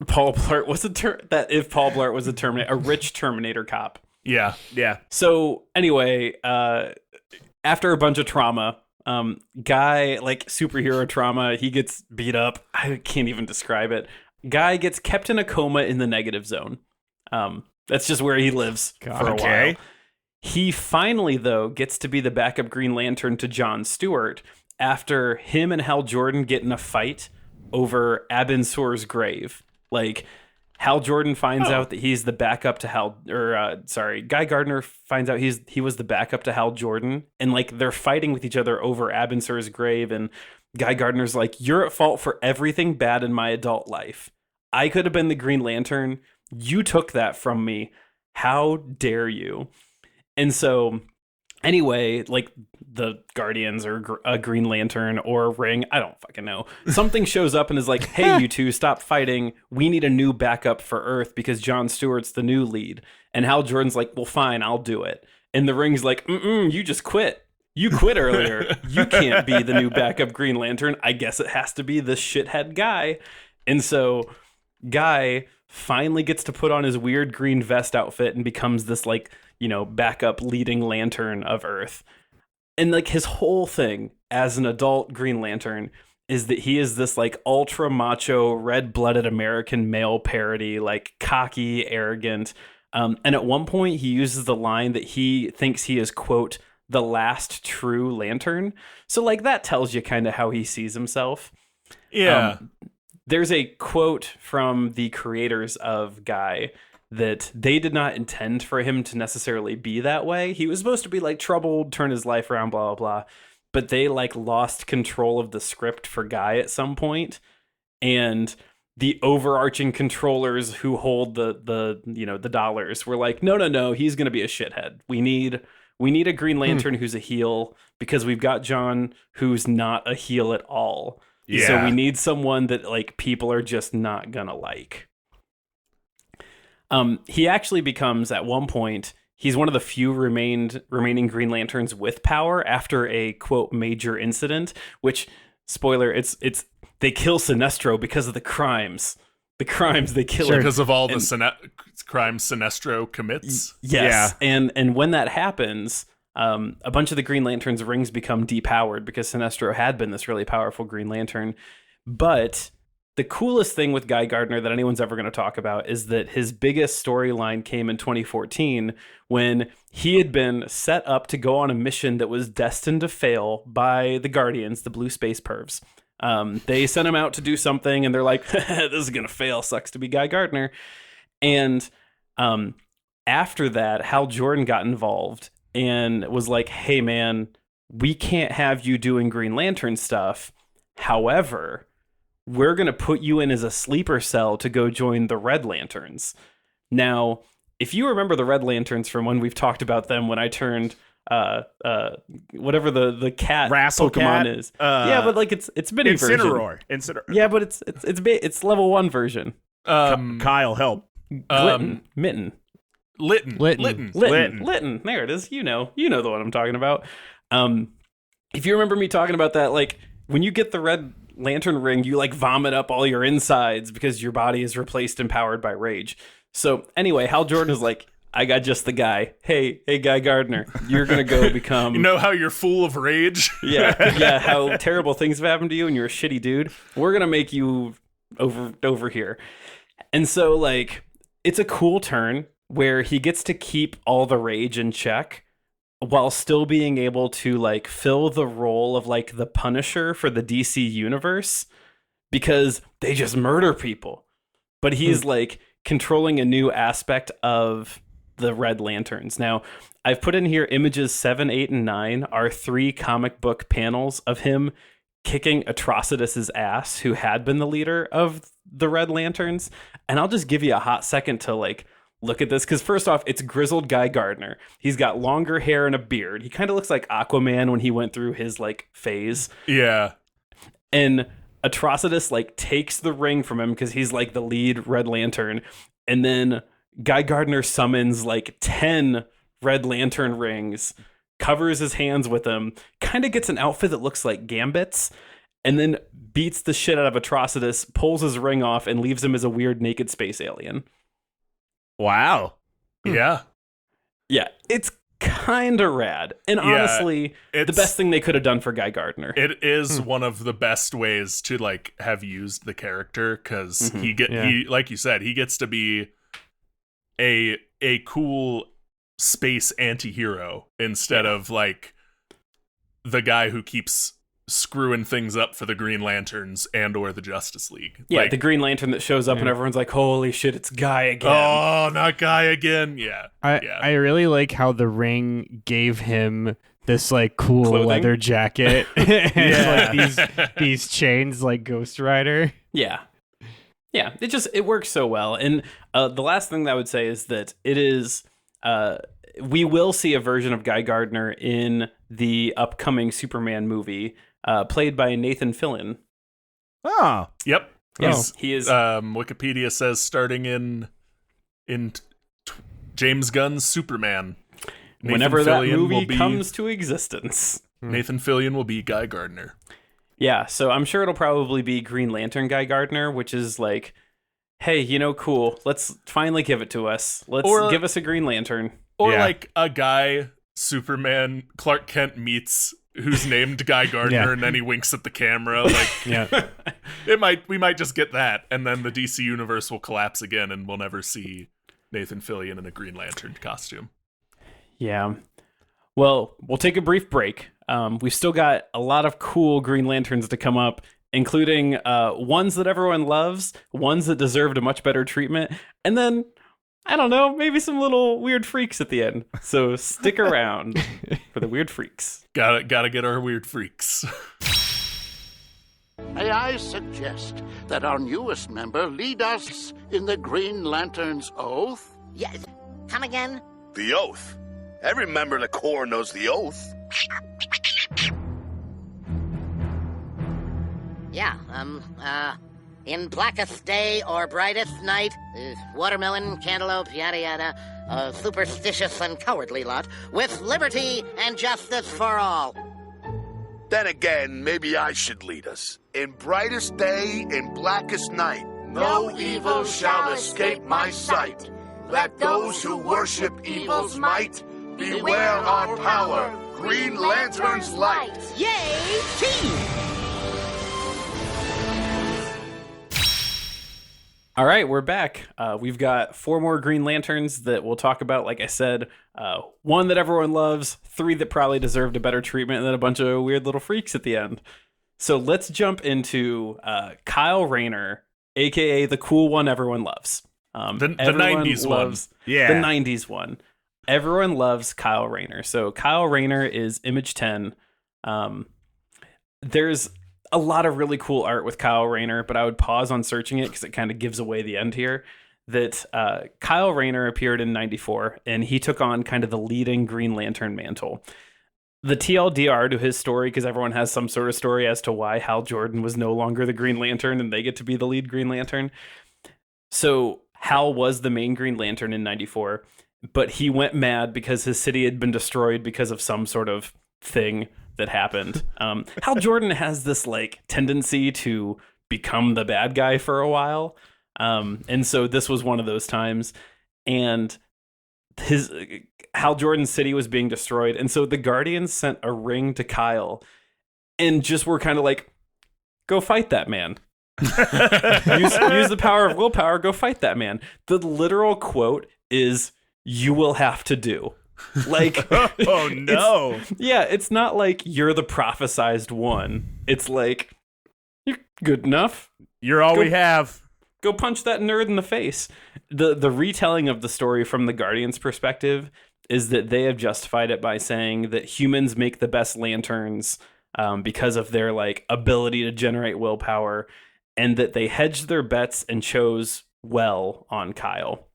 Paul Blart was if Paul Blart was a rich Terminator cop. Yeah. Yeah. So anyway, after a bunch of trauma, Guy, like superhero trauma, he gets beat up. I can't even describe it. Guy gets kept in a coma in the negative zone. That's just where he lives for a Okay. while. He finally, though, gets to be the backup Green Lantern to John Stewart after him and Hal Jordan get in a fight over Abin Sur's grave. Like, Hal Jordan finds out that he's the backup to Guy Gardner finds out he was the backup to Hal Jordan, and like they're fighting with each other over Abin Sur's grave, and Guy Gardner's like, "You're at fault for everything bad in my adult life. I could have been the Green Lantern. You took that from me. How dare you?" And so, anyway, like the Guardians or a Green Lantern or a Ring, I don't fucking know. Something shows up and is like, "Hey, you two, stop fighting. We need a new backup for Earth because John Stewart's the new lead." And Hal Jordan's like, "Well, fine, I'll do it." And the Ring's like, "You just quit. You quit earlier. You can't be the new backup Green Lantern. I guess it has to be this shithead Guy." And so Guy finally gets to put on his weird green vest outfit and becomes this like, backup leading lantern of Earth. And like his whole thing as an adult Green Lantern is that he is this like ultra macho, red-blooded American male parody, like cocky, arrogant. And at one point he uses the line that he thinks he is, quote, the last true lantern. So like that tells you kind of how he sees himself. Yeah. There's a quote from the creators of Guy that they did not intend for him to necessarily be that way. He was supposed to be like troubled, turn his life around, blah, blah, blah. But they like lost control of the script for Guy at some point. And the overarching controllers who hold the dollars were like, no, he's going to be a shithead. We need a Green Lantern who's a heel because we've got John who's not a heel at all. Yeah. So we need someone that like people are just not gonna like. He actually becomes at one point, he's one of the few remaining Green Lanterns with power after a quote major incident, which spoiler, it's they kill Sinestro because of the crimes. The crimes they kill him. Because of all the crimes Sinestro commits. Yes. Yeah. And when that happens, a bunch of the Green Lantern's rings become depowered because Sinestro had been this really powerful Green Lantern. But the coolest thing with Guy Gardner that anyone's ever going to talk about is that his biggest storyline came in 2014 when he had been set up to go on a mission that was destined to fail by the Guardians, the blue space pervs. They sent him out to do something and they're like, this is going to fail. Sucks to be Guy Gardner. And after that, Hal Jordan got involved and was like, hey, man, we can't have you doing Green Lantern stuff. However, we're going to put you in as a sleeper cell to go join the Red Lanterns. Now, if you remember the Red Lanterns from when we've talked about them, when I turned whatever the cat Wrestle Pokemon cat? is. Yeah, but like it's mini version. Incineroar. Yeah, but it's level 1 version. Kyle, help. Mitten. Litten. There it is. You know the one I'm talking about. If you remember me talking about that, like when you get the Red Lantern ring, you like vomit up all your insides because your body is replaced and powered by rage. So anyway, Hal Jordan is like, I got just the guy. Hey, Guy Gardner, you're gonna go become. You know how you're full of rage? yeah. How terrible things have happened to you, and you're a shitty dude. We're gonna make you over here. And so like, it's a cool turn where he gets to keep all the rage in check while still being able to like fill the role of like the Punisher for the DC universe because they just murder people. But he's like controlling a new aspect of the Red Lanterns. Now, I've put in here images 7, 8, and 9 are 3 comic book panels of him kicking Atrocitus's ass, who had been the leader of the Red Lanterns. And I'll just give you a hot second to like look at this, because first off, it's grizzled Guy Gardner. He's got longer hair and a beard. He kind of looks like Aquaman when he went through his like phase. Yeah. And Atrocitus like takes the ring from him because he's like the lead Red Lantern. And then Guy Gardner summons like 10 Red Lantern rings, covers his hands with them, kind of gets an outfit that looks like Gambit's, and then beats the shit out of Atrocitus, pulls his ring off, and leaves him as a weird naked space alien. Wow. Yeah. Yeah, it's kind of rad. And honestly, the best thing they could have done for Guy Gardner. It is one of the best ways to like have used the character, because he like you said, he gets to be a cool space anti-hero instead of like the guy who keeps screwing things up for the Green Lanterns and or the Justice League. Yeah, like, the Green Lantern that shows up and everyone's like, holy shit, it's Guy again. Oh, not Guy again. Yeah. I really like how the ring gave him this like cool Clothing? leather jacket and like these chains like Ghost Rider. Yeah. Yeah, it works so well. And the last thing that I would say is that it is we will see a version of Guy Gardner in the upcoming Superman movie, played by Nathan Fillion. Oh. Yep. He is. Wikipedia says starting in James Gunn's Superman. Whenever that movie comes to existence. Nathan Fillion will be Guy Gardner. Yeah, so I'm sure it'll probably be Green Lantern Guy Gardner, which is like, hey, cool. Let's finally give it to us. Give us a Green Lantern. Or like a guy Superman Clark Kent meets who's named Guy Gardner, and then he winks at the camera. Like, we might just get that, and then the DC universe will collapse again, and we'll never see Nathan Fillion in a Green Lantern costume. Yeah. Well, we'll take a brief break. We've still got a lot of cool Green Lanterns to come up, including ones that everyone loves, ones that deserved a much better treatment, and then, I don't know, maybe some little weird freaks at the end. So stick around for the weird freaks. Gotta get our weird freaks. May I suggest that our newest member lead us in the Green Lantern's oath? Yes. Come again? The oath. Every member of the Corps knows the oath. Yeah, in blackest day or brightest night, watermelon, cantaloupe, yada yada, superstitious and cowardly lot, with liberty and justice for all. Then again, maybe I should lead us. In brightest day, in blackest night, No evil shall escape my sight. Let those who worship evil's might beware our power, Green Lantern's light. Yay, team! All right, we're back. We've got 4 more Green Lanterns that we'll talk about. Like I said, 1 that everyone loves, 3 that probably deserved a better treatment, and then a bunch of weird little freaks at the end. So let's jump into Kyle Rayner, a.k.a. the cool one everyone loves. The 90s one. Yeah. The 90s one. Everyone loves Kyle Rayner. So Kyle Rayner is Image 10. There's a lot of really cool art with Kyle Rayner, but I would pause on searching it because it kind of gives away the end here. That Kyle Rayner appeared in 94, and he took on kind of the leading Green Lantern mantle. The TLDR to his story, because everyone has some sort of story as to why Hal Jordan was no longer the Green Lantern and they get to be the lead Green Lantern. So Hal was the main Green Lantern in 94, but he went mad because his city had been destroyed because of some sort of thing that happened. Hal Jordan has this like tendency to become the bad guy for a while. And so this was one of those times, and Hal Jordan's city was being destroyed. And so the Guardians sent a ring to Kyle and just were kind of like, go fight that man. use the power of willpower. Go fight that man. The literal quote is, "You will have to do." Like, oh no. It's not like you're the prophesized one. It's like, you're good enough. You're all we have. Go punch that nerd in the face. The retelling of the story from the Guardians' perspective is that they have justified it by saying that humans make the best lanterns because of their like ability to generate willpower, and that they hedged their bets and chose well on Kyle.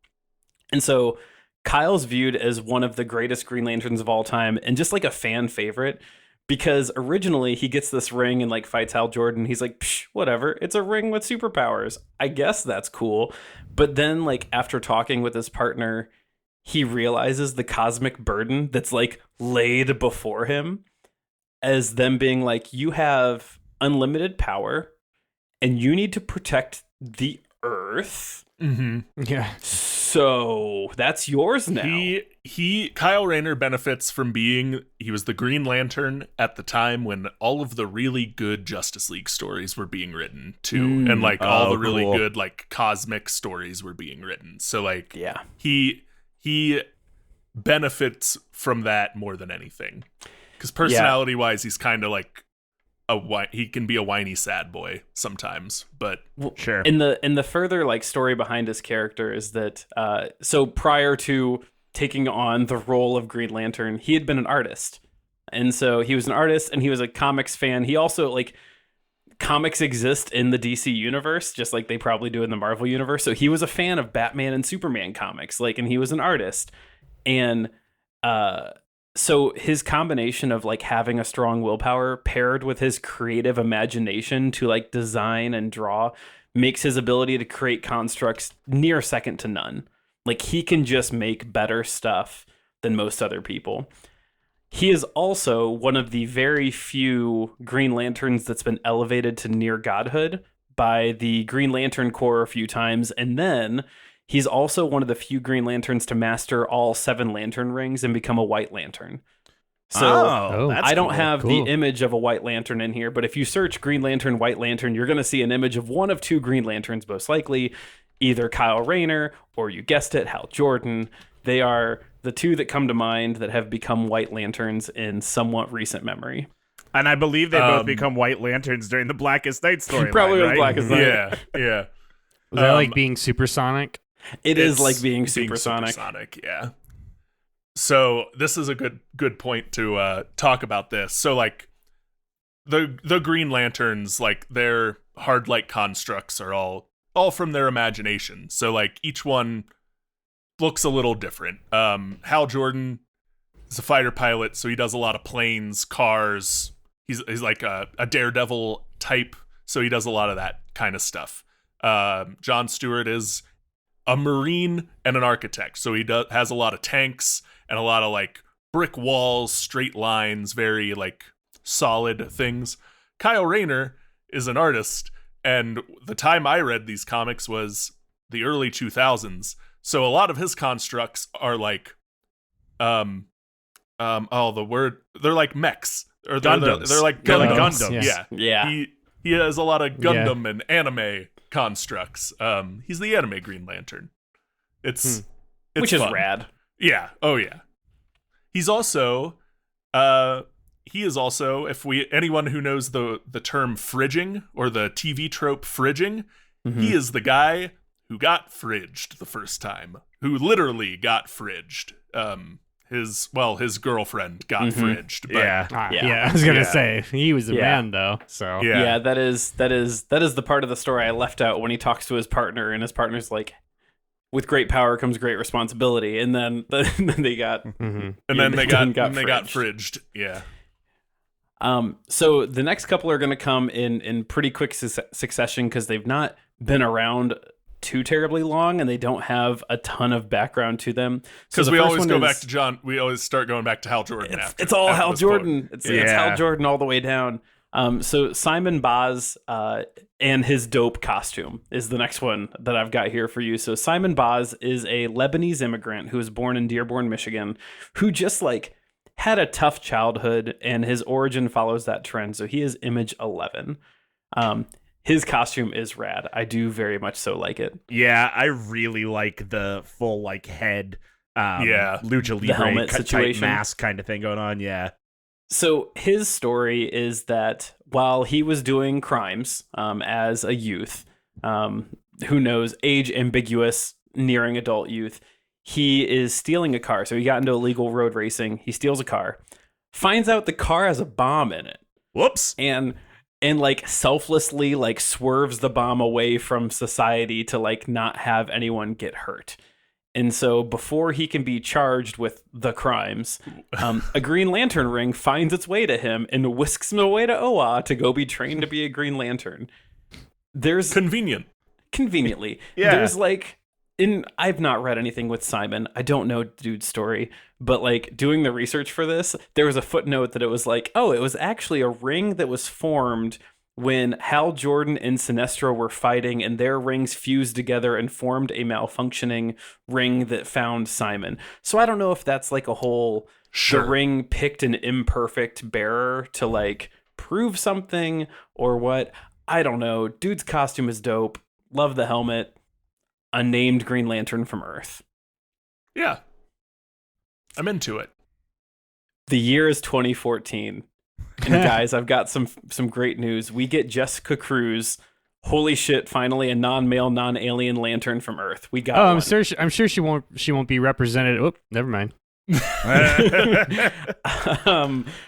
And so Kyle's viewed as one of the greatest Green Lanterns of all time and just like a fan favorite, because originally he gets this ring and like fights Hal Jordan. He's like, psh, whatever, it's a ring with superpowers. I guess that's cool. But then like after talking with his partner, he realizes the cosmic burden that's like laid before him as them being like, you have unlimited power and you need to protect the Earth. Mm-hmm. Yeah. So that's yours now. Kyle Rayner benefits from he was the Green Lantern at the time when all of the really good Justice League stories were being written too. And like all the really good like cosmic stories were being written. So like, yeah, he benefits from that more than anything. Because personality wise, he's kind of like he can be a whiny sad boy sometimes, but sure. In the further like story behind his character is that so prior to taking on the role of Green Lantern, he had been an artist, and so he was an artist and he was a comics fan. He also like comics exist in the DC universe just like they probably do in the Marvel universe. So he was a fan of Batman and Superman comics, like, and he was an artist, and so his combination of like having a strong willpower paired with his creative imagination to like design and draw makes his ability to create constructs near second to none. Like he can just make better stuff than most other people. He is also one of the very few Green Lanterns that's been elevated to near godhood by the Green Lantern Corps a few times. And then he's also one of the few Green Lanterns to master all 7 lantern rings and become a White Lantern. So that's I don't cool. have the image of a White Lantern in here, but if you search Green Lantern, White Lantern, you're going to see an image of one of 2 Green Lanterns, most likely either Kyle Rayner or, you guessed it, Hal Jordan. They are the 2 that come to mind that have become White Lanterns in somewhat recent memory. And I believe they both become White Lanterns during the Blackest Night storyline. Probably right? the Blackest Night. Yeah. Was that like being supersonic? It is like being supersonic. Supersonic, yeah. So this is a good point to talk about this. So like the Green Lanterns, like their hard light constructs are all from their imagination. So like each one looks a little different. Hal Jordan is a fighter pilot, so he does a lot of planes, cars. He's like a daredevil type, so he does a lot of that kind of stuff. John Stewart is a Marine and an architect, so he has a lot of tanks and a lot of like brick walls, straight lines, very like solid things. Kyle Rayner is an artist, and the time I read these comics was the early 2000s. So a lot of his constructs are like, they're like mechs, or Gundams. They're like They're like Gundams. Gundams. Yeah. He has a lot of Gundam and anime constructs. He's the anime Green Lantern. It's which is fun. rad. Yeah. Oh yeah. He's also if anyone who knows the term fridging or the TV trope fridging, he is the guy who got fridged the first time, who literally got fridged. His girlfriend got fridged. But Yeah. I was gonna say he was a man though. So yeah, that is the part of the story I left out when he talks to his partner, and his partner's like, "With great power comes great responsibility," and then they got got fridged. Yeah. So the next couple are going to come in pretty quick succession because they've not been around too terribly long and they don't have a ton of background to them. Because we always go back to John. We always start going back to Hal Jordan. It's all Hal Jordan. It's Hal Jordan all the way down. So Simon Baz and his dope costume is the next one that I've got here for you. So Simon Baz is a Lebanese immigrant who was born in Dearborn, Michigan, who just like had a tough childhood, and his origin follows that trend. So he is Image 11. His costume is rad. I do very much so like it. Yeah, I really like the full like head, lucha libre helmet type situation. mask kind of thing going on. Yeah. So his story is that while he was doing crimes as a youth, who knows, age ambiguous, nearing adult youth, he is stealing a car. So he got into illegal road racing. He steals a car, finds out the car has a bomb in it. Whoops. And like selflessly like swerves the bomb away from society to like not have anyone get hurt. And so before he can be charged with the crimes, a Green Lantern ring finds its way to him and whisks him away to Oa to go be trained to be a Green Lantern. There's conveniently. Yeah. There's like I've not read anything with Simon. I don't know dude's story, but like doing the research for this, there was a footnote that it was like, oh, it was actually a ring that was formed when Hal Jordan and Sinestro were fighting, and their rings fused together and formed a malfunctioning ring that found Simon. So I don't know if that's like a whole the ring picked an imperfect bearer to like prove something or what. I don't know. Dude's costume is dope. Love the helmet. A named Green Lantern from Earth. Yeah. I'm into it. The year is 2014. And guys, I've got some great news. We get Jessica Cruz. Holy shit, finally a non-male, non-alien lantern from Earth. We got one. I'm sure she won't be represented. Oh, never mind.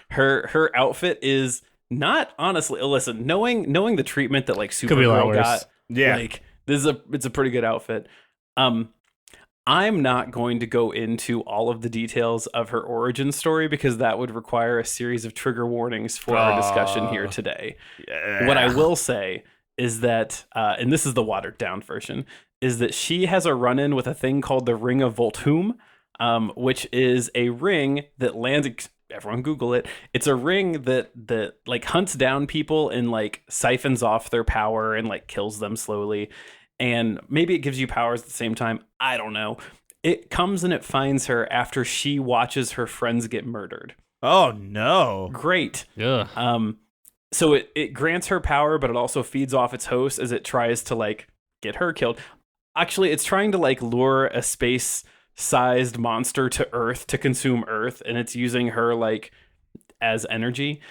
Her outfit is not honestly, listen, knowing the treatment that like Supergirl got, yeah, like it's a pretty good outfit. I'm not going to go into all of the details of her origin story because that would require a series of trigger warnings for our discussion here today. Yeah. What I will say is that, and this is the watered down version, is that she has a run-in with a thing called the Ring of Volthoom, which is a ring that lands. Everyone Google it. It's a ring that like hunts down people and like siphons off their power and like kills them slowly. And maybe it gives you powers at the same time. I don't know. It comes and it finds her after she watches her friends get murdered. Oh no. Great. Yeah. So it grants her power, but it also feeds off its host as it tries to like get her killed. Actually, it's trying to like lure a space-sized monster to Earth to consume Earth, and it's using her like as energy.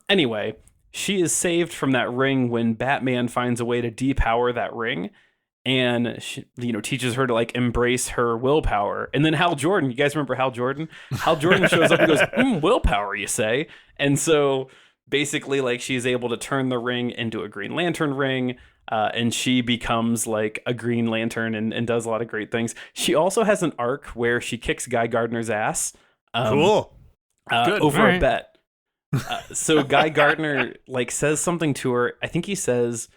Anyway, she is saved from that ring when Batman finds a way to depower that ring, and she, teaches her to like embrace her willpower. And then Hal Jordan, you guys remember Hal Jordan? Hal Jordan shows up and goes, willpower, you say? And so basically, like, she's able to turn the ring into a Green Lantern ring, and she becomes like a Green Lantern and does a lot of great things. She also has an arc where she kicks Guy Gardner's ass. Cool. Good. Over All right. a bet. So Guy Gardner like says something to her. I think he says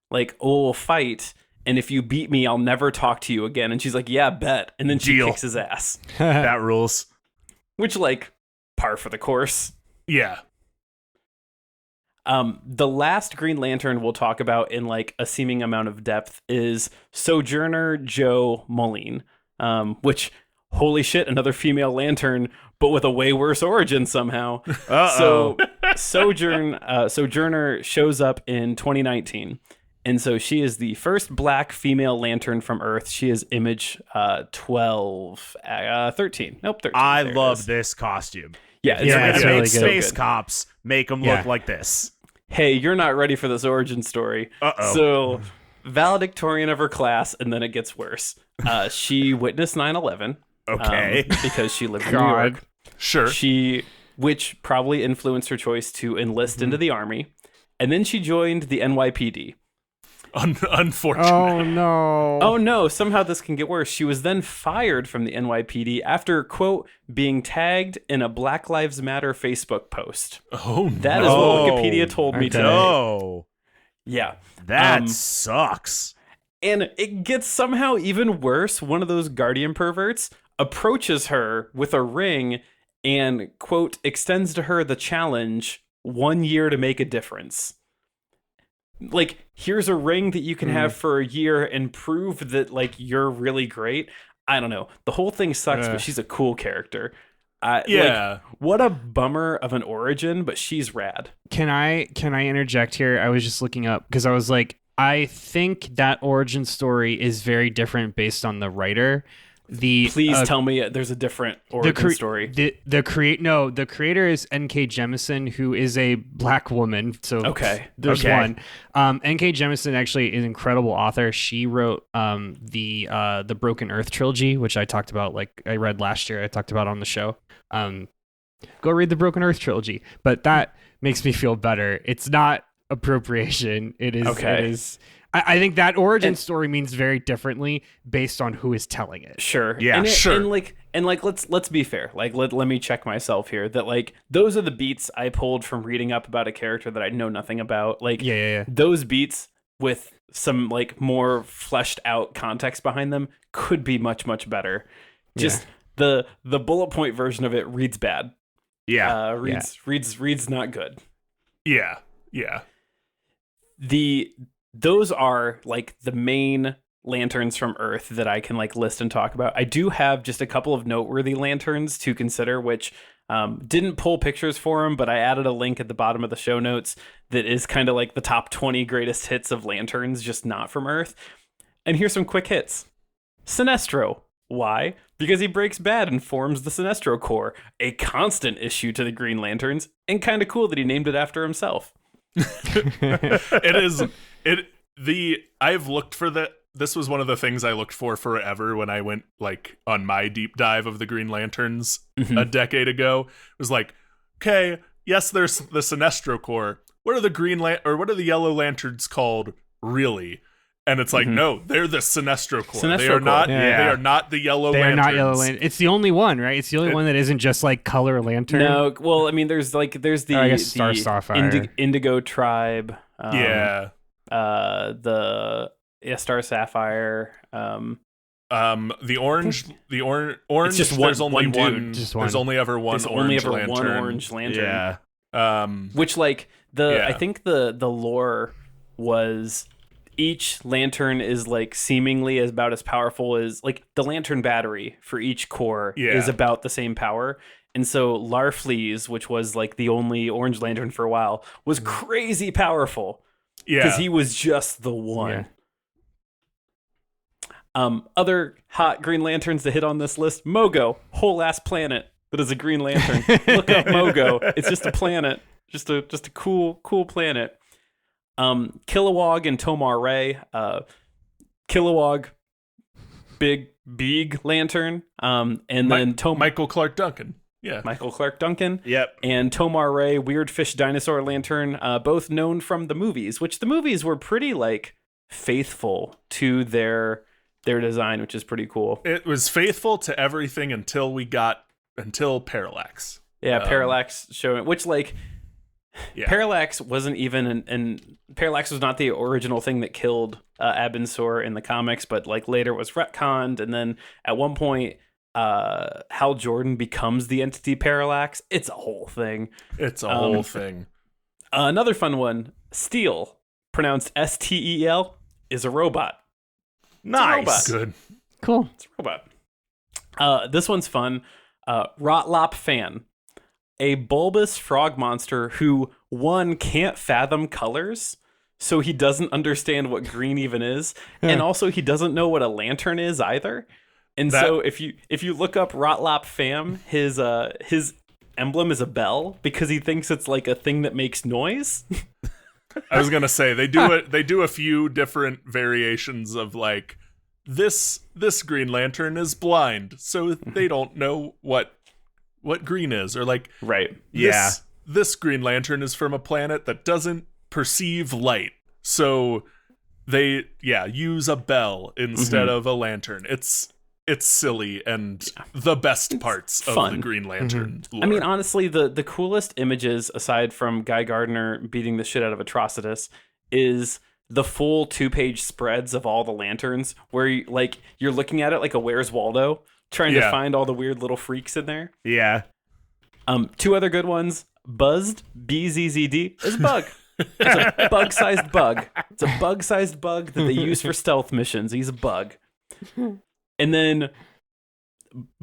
like, "Oh, we'll fight, and if you beat me, I'll never talk to you again." And she's like, "Yeah, bet." And then she Deal. kicks his ass, That rules. which like par for the course. Yeah. The last Green Lantern we'll talk about in like a seeming amount of depth is Sojourner Joe Moline, which holy shit, another female lantern, but with a way worse origin somehow. Uh-oh. So Sojourner shows up in 2019. And so she is the first black female lantern from Earth. She is image 13. Nope, 13. I There it love is. this costume. Yeah, Yeah, it's Make really good. space good. cops make them Yeah. look like this. Hey, you're not ready for this origin story. Uh-oh. So, valedictorian of her class, and then it gets worse. She witnessed 9/11. Okay. Because she lived in New God. York. Sure. Which probably influenced her choice to enlist into the army. And then she joined the NYPD. Unfortunate. Oh no. Oh no, somehow this can get worse. She was then fired from the NYPD after, quote, being tagged in a Black Lives Matter Facebook post. Oh, That is no. what Wikipedia told me Okay. today. No. Yeah. That sucks. And it gets somehow even worse. One of those Guardian perverts approaches her with a ring and, quote, extends to her the challenge, 1 year to make a difference. Like, here's a ring that you can have for a year and prove that, like, you're really great. I don't know. The whole thing sucks, but she's a cool character. Yeah. Like, what a bummer of an origin, but she's rad. Can I interject here? I was just looking up because I was like, I think that origin story is very different based on the writer. Please tell me there's a different origin story. The creator is N.K. Jemisin, who is a black woman. So there's one. N.K. Jemisin actually is an incredible author. She wrote the Broken Earth trilogy, which I talked about. Like I read last year. I talked about on the show. Go read the Broken Earth trilogy. But that makes me feel better. It's not appropriation. It is. Okay. It is. I think that origin story means very differently based on who is telling it. Sure. Yeah. And let's be fair. Like let me check myself here. That like those are the beats I pulled from reading up about a character that I know nothing about. Like those beats with some like more fleshed out context behind them could be much better. Just the bullet point version of it reads bad. Yeah. Reads not good. Yeah. Those are like the main lanterns from Earth that I can like list and talk about. I do have just a couple of noteworthy lanterns to consider, which didn't pull pictures for them, but I added a link at the bottom of the show notes that is kind of like the top 20 greatest hits of lanterns, just not from Earth. And here's some quick hits. Sinestro. Why? Because he breaks bad and forms the Sinestro Corps, a constant issue to the Green Lanterns, and kind of cool that he named it after himself. I've looked for this was one of the things I looked for forever when I went like on my deep dive of the Green Lanterns a decade ago. It was like, okay, yes, there's the Sinestro Corps. What are the Yellow Lanterns called really? And it's like, no, they're the Sinestro Corps. They are not. They are not the Yellow Lanterns. They are not Yellow Lanterns. It's the only one, right? It's the only one that isn't just like color lantern. No, well, I mean, there's the Star Sapphire, Indigo Tribe. The Star Sapphire. The orange. It's just one. There's only one. Just one. There's only ever one. There's orange only ever lantern. one orange lantern. Yeah. Which like I think the lore was each lantern is like seemingly about as powerful as like the lantern battery for each core is about the same power. And so Larfleeze, which was like the only orange lantern for a while, was crazy powerful. Yeah. Because he was just the one. Yeah. Other hot Green Lanterns to hit on this list: Mogo, whole ass planet that is a Green Lantern. Look up Mogo. It's just a planet. Just a cool planet. Kilowog and Tomar Ray. Kilowog, big lantern. And then Michael Clark Duncan. Yeah. Michael Clark Duncan. Yep. And Tomar Ray, weird fish dinosaur lantern, both known from the movies, which the movies were pretty like faithful to their design, which is pretty cool. It was faithful to everything until Parallax. Yeah, Parallax showing, which like Parallax wasn't even and Parallax was not the original thing that killed Abensor in the comics, but like later was retconned, and then at one point Hal Jordan becomes the entity Parallax. It's a whole thing. Another fun one, Steel, pronounced Stel, is a robot. Nice. Good. Cool. It's a robot. This one's fun. Rotlop Fan, a bulbous frog monster who, one, can't fathom colors, so he doesn't understand what green even is, and also he doesn't know what a lantern is either. And so if you look up Rotlop Fam, his emblem is a bell because he thinks it's like a thing that makes noise. I was gonna say they do a few different variations of like this Green Lantern is blind, so they don't know what green is, or like this Green Lantern is from a planet that doesn't perceive light, so they use a bell instead of a lantern. It's silly and the best parts of the Green Lantern lore. I mean, honestly, the coolest images, aside from Guy Gardner beating the shit out of Atrocitus, is the full 2-page spreads of all the lanterns, where you're looking at it like a Where's Waldo, trying to find all the weird little freaks in there. Yeah. Two other good ones. Buzzed, BZZD, is a bug. It's a bug-sized bug. It's a bug-sized bug that they use for stealth missions. He's a bug. And then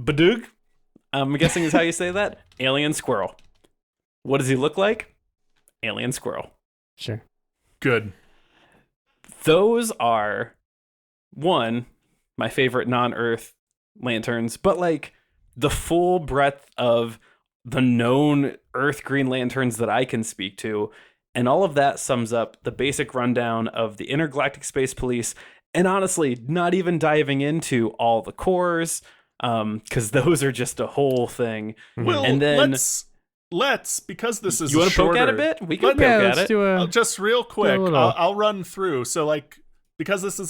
Badug, I'm guessing is how you say that. Alien squirrel. What does he look like? Alien squirrel. Sure. Good. Those are, one, my favorite non-Earth Lanterns, but like the full breadth of the known Earth Green Lanterns that I can speak to. And all of that sums up the basic rundown of the Intergalactic Space Police. And honestly, not even diving into all the cores, because those are just a whole thing. Well, and then let's because this is you want to poke at shorter, a bit? We can poke at it. Just real quick. little. I'll run through. So like because this is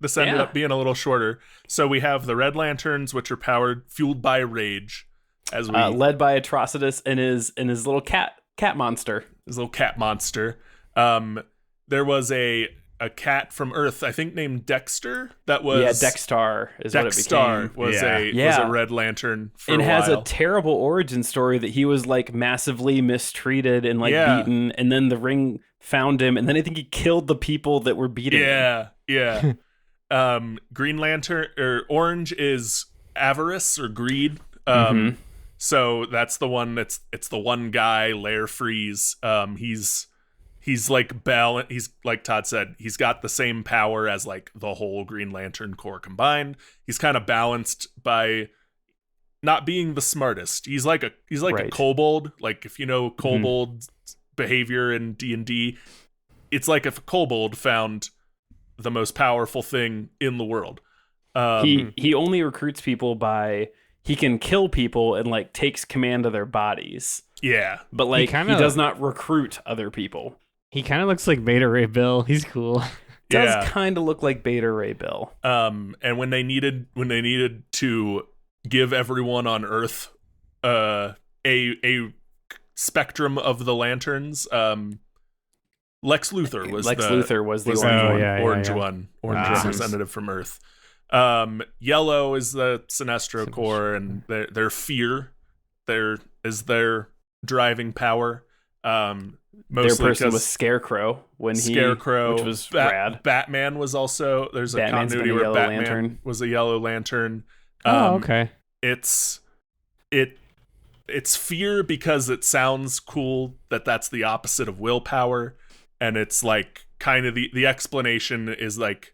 this ended up being a little shorter. So we have the Red Lanterns, which are fueled by rage, as we led by Atrocitus and his little cat monster. His little cat monster. There was a cat from Earth, I think named Dexter. That was Dexstar is what it became. Was a Red Lantern for and a has while. a terrible origin story that he was like massively mistreated and like beaten, and then the Ring found him, and then I think he killed the people that were beating him. Yeah. Green Lantern or Orange is avarice or greed. So that's the one it's the one guy, Lair Freeze. He's like he's like Todd said, he's got the same power as like the whole Green Lantern Corps combined. He's kind of balanced by not being the smartest. He's like a kobold. Like if you know kobold behavior in D&D, it's like if a kobold found the most powerful thing in the world. He only recruits people by he can kill people and like takes command of their bodies. Yeah. But like he does not recruit other people. He kind of looks like Beta Ray Bill. He's cool. Does kind of look like Beta Ray Bill. And when they needed to give everyone on Earth a spectrum of the lanterns, Lex Luthor was the orange one, representative from Earth. Yellow is the Sinestro Corps, and their fear is their driving power. Their person was Scarecrow which was rad. Batman was also there's a Batman's continuity where Batman was a Yellow Lantern. Okay. It's fear because it sounds cool that's the opposite of willpower, and it's like kind of the explanation is like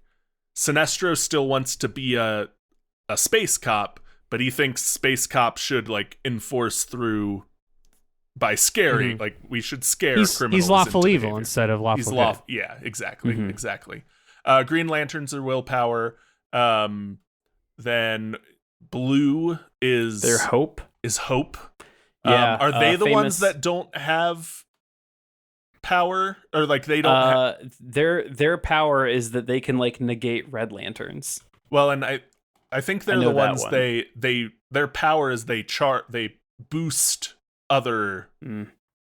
Sinestro still wants to be a space cop, but he thinks space cops should like enforce through by scaring, like we should scare criminals. He's lawful evil behavior. Instead of lawful good. Yeah, exactly. Green Lanterns are willpower. Then blue is their hope. Yeah, are they the ones that don't have power, or like they don't? Their power is that they can like negate Red Lanterns. Well, and I think they're the ones their power is they boost other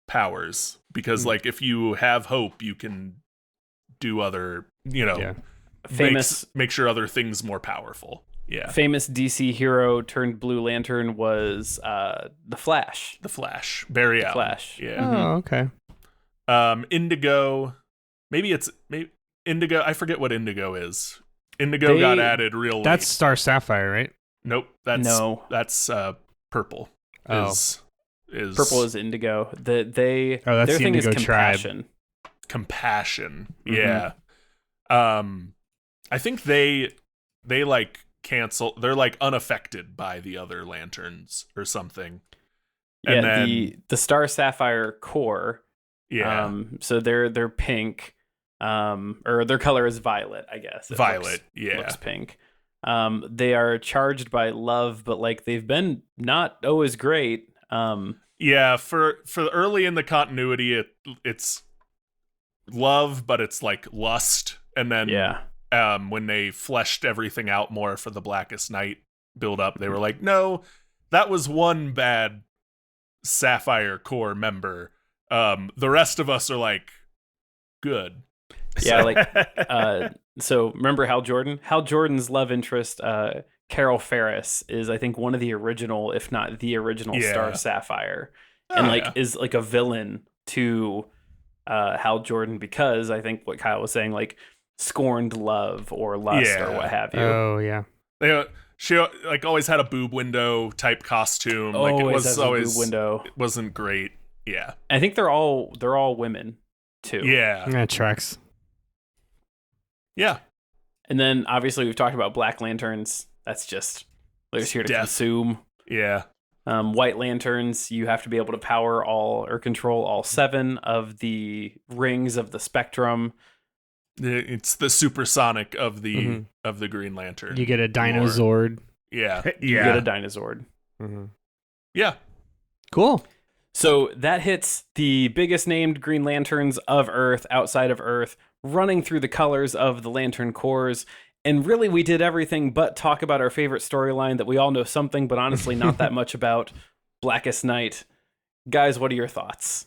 powers, because like if you have hope, you can do other, make sure other things more powerful. Yeah. Famous DC hero turned Blue Lantern was the Flash. Barry Allen. Flash. Yeah. Oh, okay. Indigo. Maybe Indigo. I forget what Indigo is. Indigo got added real late. That's Star Sapphire, right? Nope. That's purple. Oh. Purple is Indigo. That's their the thing Indigo is compassion. Compassion. Yeah. I think they like cancel. They're like unaffected by the other lanterns or something. Yeah. And then, the Star Sapphire core. Yeah. So they're pink. Or their color is violet, I guess. Violet. Looks pink. They are charged by love, but like they've been not always great. Yeah, for early in the continuity, it's love, but it's like lust, and then when they fleshed everything out more for the Blackest Night build up, they were like, no, that was one bad Sapphire Corps member. The rest of us are like good. Yeah, like so remember Hal Jordan? Hal Jordan's love interest, Carol Ferris, is I think one of the original, if not the original Star Sapphire, and is like a villain to Hal Jordan, because I think what Kyle was saying, like scorned love or lust or what have you. Oh yeah. She like always had a boob window type costume. Like it was always boob window. It wasn't great. Yeah. I think they're all women too. Yeah. That tracks. Yeah. And then obviously we've talked about Black Lanterns. That's just They're just here to Death. consume. Yeah. White Lanterns, you have to be able to power all or control all 7 of the rings of the spectrum. It's the supersonic of the Green Lantern. You get a Dinozord. Yeah. You get a Dinozord. Yeah. Cool. So that hits the biggest named Green Lanterns of Earth, outside of Earth, running through the colors of the Lantern Corps. And really, we did everything but talk about our favorite storyline that we all know something, but honestly not that much about, Blackest Night. Guys, what are your thoughts?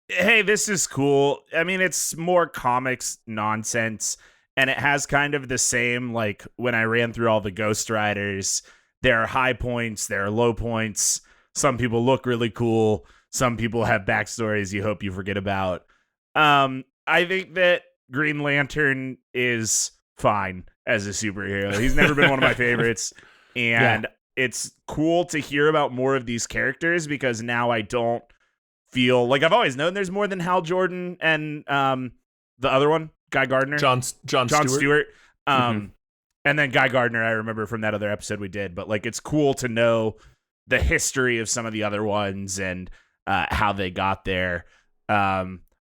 Hey, this is cool. I mean, it's more comics nonsense, and it has kind of the same, like, when I ran through all the Ghost Riders, there are high points, there are low points. Some people look really cool. Some people have backstories you hope you forget about. I think that Green Lantern is fine as a superhero. He's never been one of my favorites. And it's cool to hear about more of these characters because now I don't feel like I've always known there's more than Hal Jordan and the other one, Guy Gardner. John Stewart. And then Guy Gardner, I remember from that other episode we did. But like, it's cool to know the history of some of the other ones and how they got there.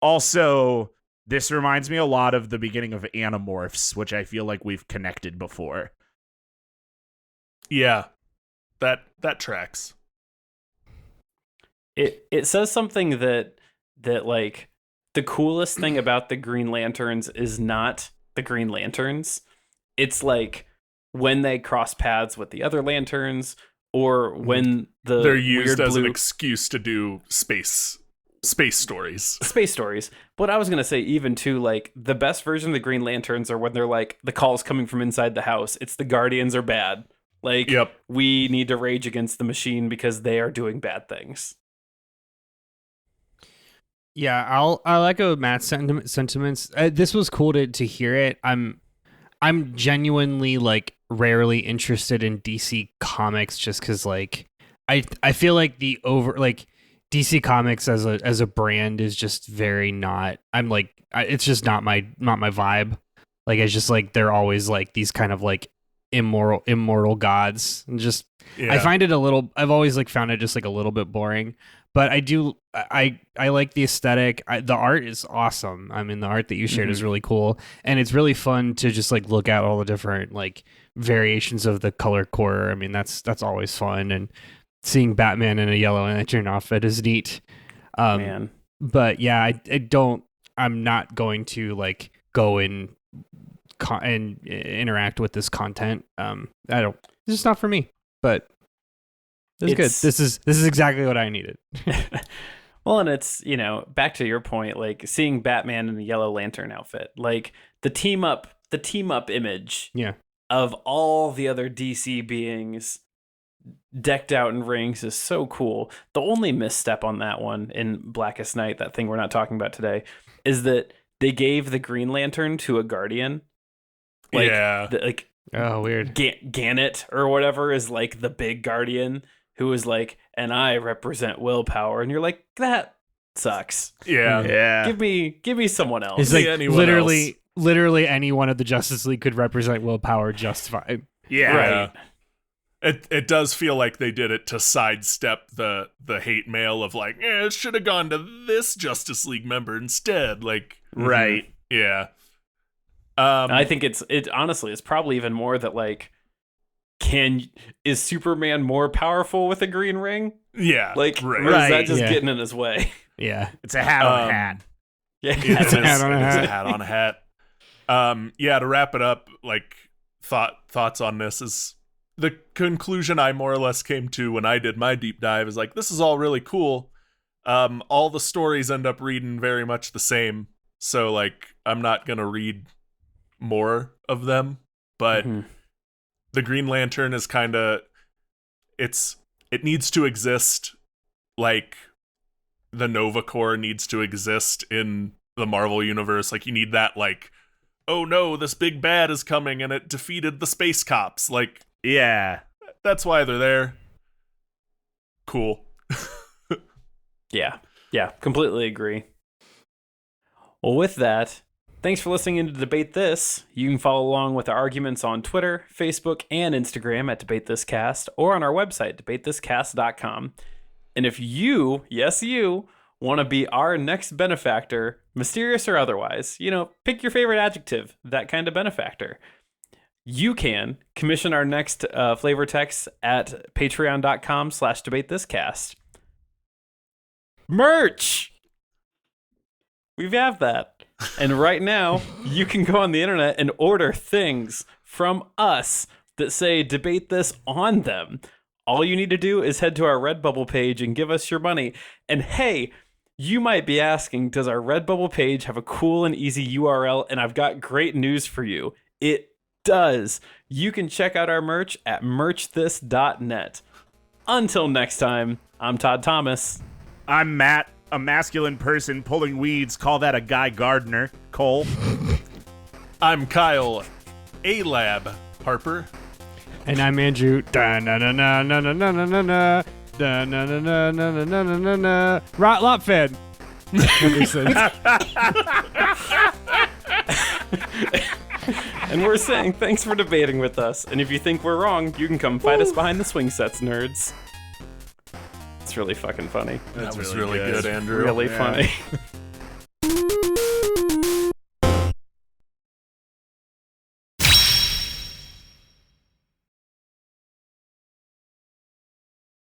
Also, this reminds me a lot of the beginning of Animorphs, which I feel like we've connected before. Yeah, that tracks. It says something that like the coolest thing about the Green Lanterns is not the Green Lanterns. It's like when they cross paths with the other lanterns, or when they're used as an excuse to do space stories. Space stories. But I was going to say, even too, like, the best version of the Green Lanterns are when they're like, the call's coming from inside the house. It's the Guardians are bad. Like, we need to rage against the machine because they are doing bad things. Yeah, I'll echo Matt's sentiments. This was cool to hear it. I'm genuinely like rarely interested in DC Comics just because like I feel like the DC Comics as a brand is just very not. I'm like it's just not my vibe. Like it's just like they're always like these kind of like immortal gods and just I find it a little. I've always like found it just like a little bit boring. But I like the aesthetic. The art is awesome. I mean, the art that you shared is really cool, and it's really fun to just like look at all the different like variations of the color core. I mean, that's always fun, and seeing Batman in a Yellow Lantern outfit is neat. Man, but yeah, I don't. I'm not going to like go and interact with this content. I don't. It's just not for me. But this is good. This is exactly what I needed. Well, and it's, you know, back to your point, like seeing Batman in the Yellow Lantern outfit, like the team up image of all the other DC beings decked out in rings is so cool. The only misstep on that one in Blackest Night, that thing we're not talking about today, is that they gave the Green Lantern to a Guardian. Like, oh, weird. Gannett or whatever is like the big Guardian who is like, and I represent willpower, and you're like, that sucks. Yeah. Give me someone else. It's like literally any one of the Justice League could represent willpower just fine. Yeah. Right. It does feel like they did it to sidestep the hate mail of like, it should have gone to this Justice League member instead. Like, right. Yeah. I think it honestly, it's probably even more that like, is Superman more powerful with a green ring? Yeah. Like, or is that just getting in his way? Yeah. It's a hat on a hat. Yeah. It's a hat on a hat. It's a hat on a hat. Yeah, to wrap it up, like thoughts on this is the conclusion I more or less came to when I did my deep dive is like, this is all really cool. All the stories end up reading very much the same. So like, I'm not going to read more of them, but the Green Lantern is kind of it needs to exist like the Nova Corps needs to exist in the Marvel universe. Like you need that like, oh no, this big bad is coming and it defeated the space cops. Like, yeah, that's why they're there. Cool. Yeah, completely agree. Well, with that Thanks for listening to Debate This. You can follow along with our arguments on Twitter, Facebook, and Instagram at Debate This Cast, or on our website, debatethiscast.com. And if you, yes you, want to be our next benefactor, mysterious or otherwise, pick your favorite adjective, that kind of benefactor. You can commission our next flavor text at patreon.com/debatethiscast. Merch! We have that. And right now, you can go on the internet and order things from us that say Debate This on them. All you need to do is head to our Redbubble page and give us your money. And hey, you might be asking, does our Redbubble page have a cool and easy URL? And I've got great news for you. It does. You can check out our merch at merchthis.net. Until next time, I'm Todd Thomas. I'm Matt, a masculine person pulling weeds. Call that a Guy Gardner. Cole. I'm Kyle, A-Lab Harper. And I'm Andrew. Da-na-na-na-na-na-na-na-na. Da-na-na-na-na-na-na-na-na. Rot Lopfed. And we're saying thanks for debating with us. And if you think we're wrong, you can come fight us behind the swing sets, nerds. It's really fucking funny. That was really good, Andrew. Really funny.